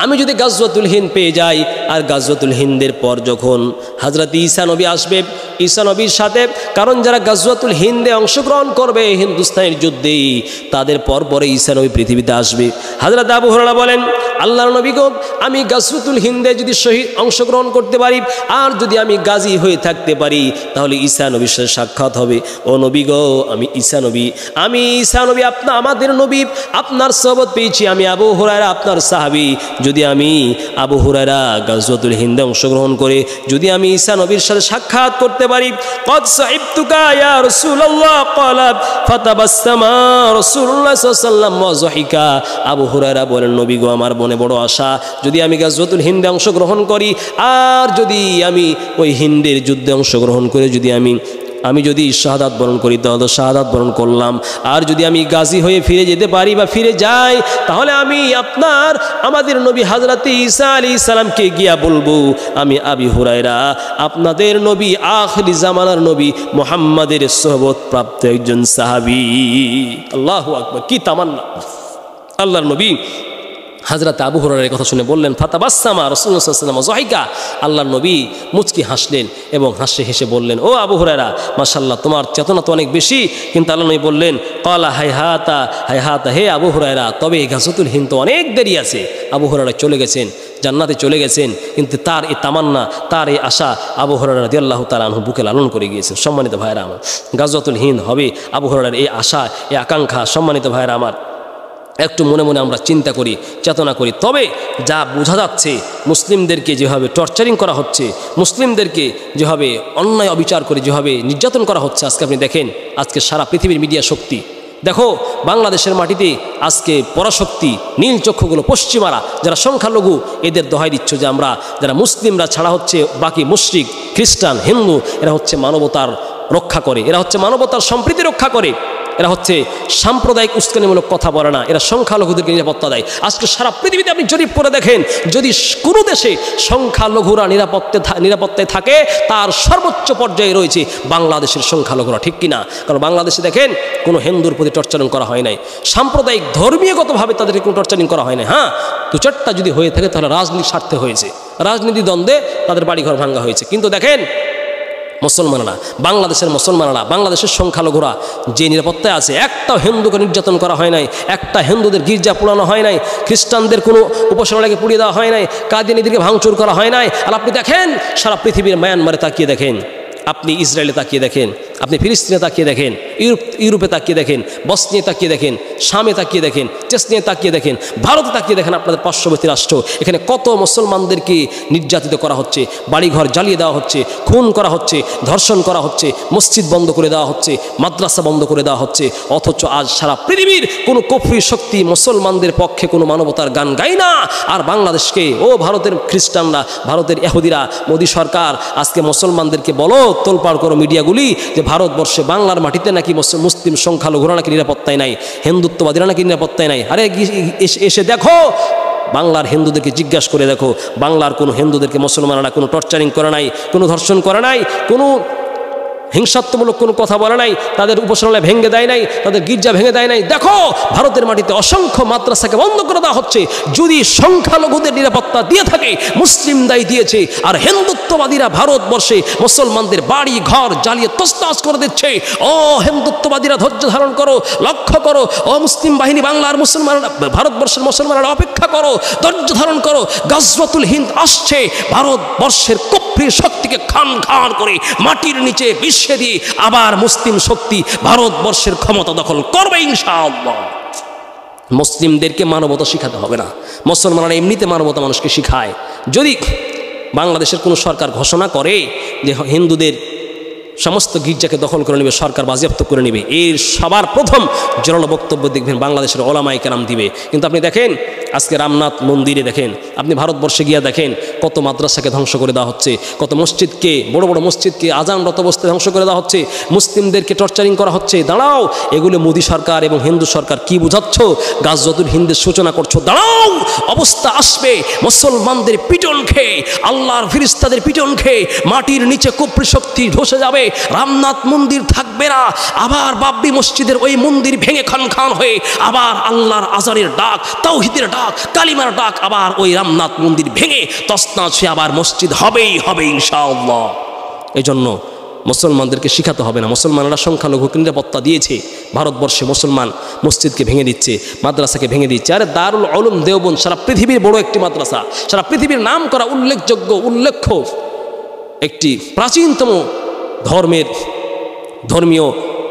আমি যদি গাজওয়াতুল হিন্দ পেয়ে যাই, আর গাজওয়াতুল হিন্দের পর যখন হযরত ঈসা নবী আসবে, ঈসা নবীর সাথে, কারণ যারা গাজওয়াতুল হিন্দে অংশগ্রহণ করবে হিন্দুস্তানের যুদ্ধে, তাদের পরে ঈসা নবী পৃথিবীতে আসবে। হযরত আবু হুরায়রা বলেন, আল্লাহর নবী গো, আমি গাজওয়াতুল হিন্দে যদি শহীদ অংশগ্রহণ করতে পারি, আর যদি আমি গাজী হয়ে থাকতে পারি, তাহলে ঈসা নবীর সাথে সাক্ষাৎ হবে। ও নবী গো, আমি ঈসা নবী আমাদের নবী, আপনার সোহবত পেয়েছি। আমি আবু হুরায়রা আপনার সাহাবী। যদি আমি আবু হুরায়রা গাজওয়াতুল হিন্দে অংশগ্রহণ করে যদি আমি ঈসা নবীর সাথে সাক্ষাৎ করতে পারি, কদ সাহিবতুকা ইয়া রাসূলুল্লাহ, ক্বালা ফাতাবাসসামা রাসূলুল্লাহ সাল্লাল্লাহু আলাইহি ওয়াসাল্লাম ওয়া যাহিকা। আবু হুরায়রা বলেন, নবী গো, আমার মনে বড় আশা, যদি আমি গাজওয়াতুল হিন্দে অংশগ্রহণ করি, আর যদি আমি ওই হিন্দের যুদ্ধে অংশগ্রহণ করে যদি আমি যদি শাহাদাত বরণ করি, তাহলে শাহাদাত বরণ করলাম। আর যদি আমি গাজী হয়ে ফিরে যেতে পারি বা ফিরে যাই, তাহলে আমি আমাদের নবী হযরত ঈসা আলাইহিস সালামকে গিয়া বলবো, আমি আবু হুরায়রা আপনাদের নবী, আখিরি জামানার নবী মুহাম্মাদের সোহবত প্রাপ্ত একজন সাহাবী। আল্লাহু আকবার, কি তামান্না! আল্লাহর নবী হযরত আবু হুরায়রার কথা শুনে বললেন, ফাতাবাসসামা রাসূলুল্লাহ সাল্লাল্লাহু আলাইহি ওয়াসাল্লাম যাহিকা। আল্লাহর নবী মুচকি হাসলেন এবং হেসে বললেন, ও আবু হুরায়রা, মাশাআল্লাহ, তোমার চেতনা তো অনেক বেশি। কিন্তু আল্লাহর নবী বললেন, ক্বালা হায়হাতা, হে আবু হুরায়রা, তবে গাজওয়াতুল হিন্দ তো অনেক দেরি আছে। আবু হুরায়রা চলে গেছেন, জান্নাতে চলে গেছেন, কিন্তু তার এই তামান্না, তার এই আশা আবু হুরায়রা রাদিয়াল্লাহু তাআলা আনহু বুকে লালন করে গিয়েছেন। সম্মানিত ভাইরা আমার, গাজওয়াতুল হিন্দ হবে, আবু হুরায়রার এই আশা, এই আকাঙ্ক্ষা। সম্মানিত ভাইরা আমার, একটু মনে মনে আমরা চিন্তা করি, চেতনা করি। তবে যা বোঝা যাচ্ছে, মুসলিমদেরকে যেভাবে টর্চারিং করা হচ্ছে, মুসলিমদেরকে যেভাবে অন্যায় অবিচার করে যেভাবে নির্যাতন করা হচ্ছে, আজকে আপনি দেখেন, আজকে সারা পৃথিবীর মিডিয়া শক্তি, দেখো বাংলাদেশের মাটিতে আজকে পরাশক্তি, নীল চক্ষুগুলো, পশ্চিমারা যারা সংখ্যালঘু, এদের দোহাই দিচ্ছ যে আমরা যারা মুসলিমরা ছাড়া হচ্ছে বাকি মুশরিক, খ্রিস্টান, হিন্দু, এরা হচ্ছে মানবতার রক্ষা করে, এরা হচ্ছে মানবতার সম্প্রীতি রক্ষা করে, এরা হচ্ছে সাম্প্রদায়িক উস্কানিমূলক কথা বলে না, এরা সংখ্যালঘুদেরকে নিরাপত্তা দেয়। আজকে সারা পৃথিবীতে আপনি জরিপ করে দেখেন, যদি কোনো দেশে সংখ্যালঘুরা নিরাপত্তায় থাকে, তার সর্বোচ্চ পর্যায়ে রয়েছে বাংলাদেশের সংখ্যালঘুরা, ঠিক কিনা? কারণ বাংলাদেশে দেখেন কোনো হিন্দুর প্রতি টর্চারিং করা হয় নাই, সাম্প্রদায়িক ধর্মীয়গতভাবে তাদেরকে কোনো টর্চারিং করা হয় নাই। হ্যাঁ, দু চারটা যদি হয়ে থাকে তাহলে রাজনীতির স্বার্থে হয়েছে, রাজনীতি দ্বন্দ্বে তাদের বাড়িঘর ভাঙ্গা হয়েছে। কিন্তু দেখেন মুসলমানরা, বাংলাদেশের মুসলমানরা, বাংলাদেশের সংখ্যালঘুরা যে নিরাপত্তায় আছে, একটা হিন্দুকে নির্যাতন করা হয় নাই, একটা হিন্দুদের গির্জা পোড়ানো হয় নাই, খ্রিস্টানদের কোনো উপাসনালয়কে পুড়িয়ে দেওয়া হয় নাই, কাদিনীদেরকে ভাঙচুর করা হয় নাই। আর আপনি দেখেন সারা পৃথিবীর মায়ানমারে তাকিয়ে দেখেন, আপনি ইসরায়েলে তাকিয়ে দেখেন, আপনি ফিলিস্তিনে তাকিয়ে দেখেন, ইউরোপে তাকিয়ে দেখেন, বসনিয়া তাকিয়ে দেখেন, শামে তাকিয়ে দেখেন, চেচনিয়া তাকিয়ে দেখেন, ভারতে তাকিয়ে দেখেন, আপনাদের পার্শ্ববর্তী রাষ্ট্র, এখানে কত মুসলমানদেরকে নির্যাতিত করা হচ্ছে, বাড়িঘর জ্বালিয়ে দেওয়া হচ্ছে, খুন করা হচ্ছে, ধর্ষণ করা হচ্ছে, মসজিদ বন্ধ করে দেওয়া হচ্ছে, মাদ্রাসা বন্ধ করে দেওয়া হচ্ছে। অথচ আজ সারা পৃথিবীর কোনো কুফরি শক্তি মুসলমানদের পক্ষে কোনো মানবতার গান গায় না। আর বাংলাদেশকে, ও ভারতের খ্রিস্টানরা, ভারতের ইহুদিরা, মোদী সরকার আজকে মুসলমানদেরকে বলো, তোলপাড় করো মিডিয়াগুলি, যে ভারতবর্ষে বাংলার মাটিতে নাকি মুসলিম সংখ্যালঘুরা নাকি নিরাপত্তায় নাই, হিন্দুত্ববাদীরা নাকি নিরাপত্তায় নাই। আরে এসে দেখো বাংলার হিন্দুদেরকে জিজ্ঞাসা করে দেখো, বাংলার কোনো হিন্দুদেরকে মুসলমানরা কোনো টর্চারিং করে নাই, কোনো ধর্ষণ করে নাই, কোনো হিংসাত্মমূলক কোনো কথা বলে নাই, তাদের উপাসনালয় ভেঙে দেয় নাই, তাদের গির্জা ভেঙে দেয় নাই। দেখো ভারতের মাটিতে অসংখ্য মাদ্রাসাকে বন্ধ করে দেওয়া হচ্ছে। যদি সংখ্যালঘুদের নিরাপত্তা দিয়ে থাকে, মুসলিম দায়ী দিয়েছে, আর হিন্দুত্ববাদীরা ভারতবর্ষে মুসলমানদের বাড়ি ঘর জ্বালিয়ে তছনছ করে দিচ্ছে। ও হিন্দুত্ববাদীরা ধৈর্য ধারণ করো, লক্ষ্য করো। ও মুসলিম বাহিনী, বাংলার মুসলমানরা, ভারতবর্ষের মুসলমানরা অপেক্ষা করো, ধৈর্য ধারণ করো। গজওয়াতুল হিন্দ আসছে, ভারতবর্ষের কুফরি শক্তিকে খান খান করে মাটির নিচে বিশ্বে দিয়ে আবার মুসলিম শক্তি ভারতবর্ষের ক্ষমতা দখল করবে ইনশাআল্লাহ। মুসলিমদেরকে মানবতা শিখাতে হবে না, মুসলমানরা এমনিতে মানবতা মানুষকে শিখায়। যদি বাংলাদেশের কোনো সরকার ঘোষণা করে যে হিন্দুদের সমস্ত গির্জাকে দখল করে নেবে, সরকার বাজেয়াপ্ত করে নেবে, এর সবার প্রথম জোরালো বক্তব্য দেখবেন বাংলাদেশের ওলামায়ে কেরাম দিবে। কিন্তু আপনি দেখেন আজকে রামনাথ মন্দিরে দেখেন, আপনি ভারতবর্ষে গিয়ে দেখেন কত মাদ্রাসাকে ধ্বংস করে দেওয়া হচ্ছে, কত মসজিদকে, বড় বড় মসজিদকে আজানরত অবস্থায় ধ্বংস করে দেওয়া হচ্ছে, মুসলিমদেরকে টর্চারিং করা হচ্ছে। দাঁড়াও, এগুলো মোদী সরকার এবং হিন্দু সরকার কি বুঝাচ্ছ? গাজওয়াতুল হিন্দের সূচনা করছো, দাঁড়াও, অবস্থা আসবে মুসলমানদের পিটন খেয়ে, আল্লাহর ফেরেশতাদের পিটন খেয়ে মাটির নিচে কুফরি শক্তি ধসে যাবে, রামনাথ মন্দির থাকবে না, আবার বাবরি মসজিদের ওই মন্দির ভেঙে খান খান হয়ে আবার আল্লাহর আজানের ডাক, তাওহীদের ডাক, কালিমার ডাক, আবার ওই রামনাথ মন্দির ভেঙে তছনছ হয়ে আবার মসজিদ হবেই হবে ইনশাআল্লাহ। এই জন্য মুসলমানদেরকে শিখাতে হবে না। মুসলমানরা সংখ্যালঘুকে নিরাপত্তা দিয়েছে, ভারতবর্ষে মুসলমান মসজিদকে ভেঙে দিচ্ছে, মাদ্রাসাকে ভেঙে দিচ্ছে। আরে দারুল উলুম দেওবন্দ সারা পৃথিবীর বড় একটি মাদ্রাসা, সারা পৃথিবীর নাম করা উল্লেখযোগ্য উল্লেখ্য একটি প্রাচীনতম ধর্মীয়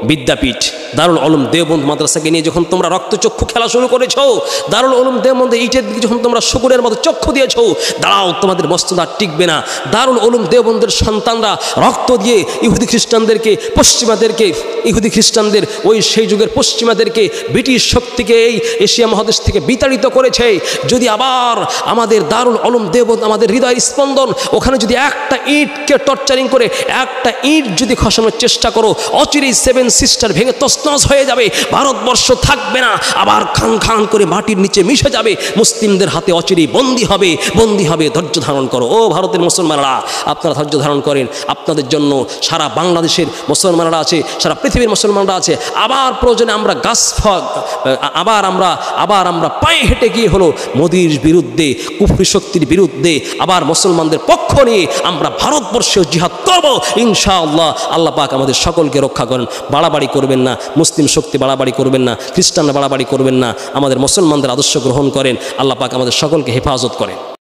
বিদ্যাপীঠ দারুল উলুম দেওবন্দ মাদ্রাসাকে নিয়ে যখন তোমরা রক্তচক্ষু খেলা শুরু করেছো, দারুল উলুম দেওবন্দ ইটের দিকে যখন তোমরা শুকুরের মতো চক্ষু দিয়েছো, দাঁড়াও, তোমাদের মস্তদা টিকবে না। দারুল উলুম দেওবন্দের সন্তানরা রক্ত দিয়ে ইহুদি খ্রিস্টানদের ওই সেই যুগের পশ্চিমাদেরকে ব্রিটিশ শক্তিকে এই এশিয়া মহাদেশ থেকে বিতাড়িত করেছে। যদি আবার আমাদের দারুল উলুম দেওবন্দ, আমাদের হৃদয়ের স্পন্দন, ওখানে যদি একটা ইটকে টর্চারিং করে একটা ইট যদি খসানোর চেষ্টা করো, অচিরেই সেভেন সিস্টার ভেঙে তছনছ হয়ে যাবে, ভারতবর্ষ থাকবে না, আবার খান খান করে মাটির নিচে মিশে যাবে, মুসলিমদের হাতে অচিরেই বন্দী হবে। ধৈর্য ধারণ করো। ও ভারতের মুসলমানরা, আপনারা ধৈর্য ধারণ করেন। আপনাদের জন্য সারা বাংলাদেশের মুসলমানরা আছে, সারা পৃথিবীর মুসলমানরা আছে। আবার প্রয়োজনে আমরা আবার আমরা পায়ে হেঁটে গিয়ে হলো মোদির বিরুদ্ধে, কুফরি শক্তির বিরুদ্ধে আবার মুসলমানদের পক্ষ নিয়ে আমরা ভারতবর্ষেও জিহাদ করব ইনশাআল্লাহ। আল্লাহ পাক আমাদের সকলকে রক্ষা করেন। বাড়াবাড়ি করবেন না, মুসলিম শক্তি বাড়াবাড়ি করবেন না, খ্রিস্টানরা বাড়াবাড়ি করবেন না, আমাদের মুসলমানদের আদর্শ গ্রহণ করেন। আল্লাহ পাক আমাদের সকলকে হেফাজত করেন।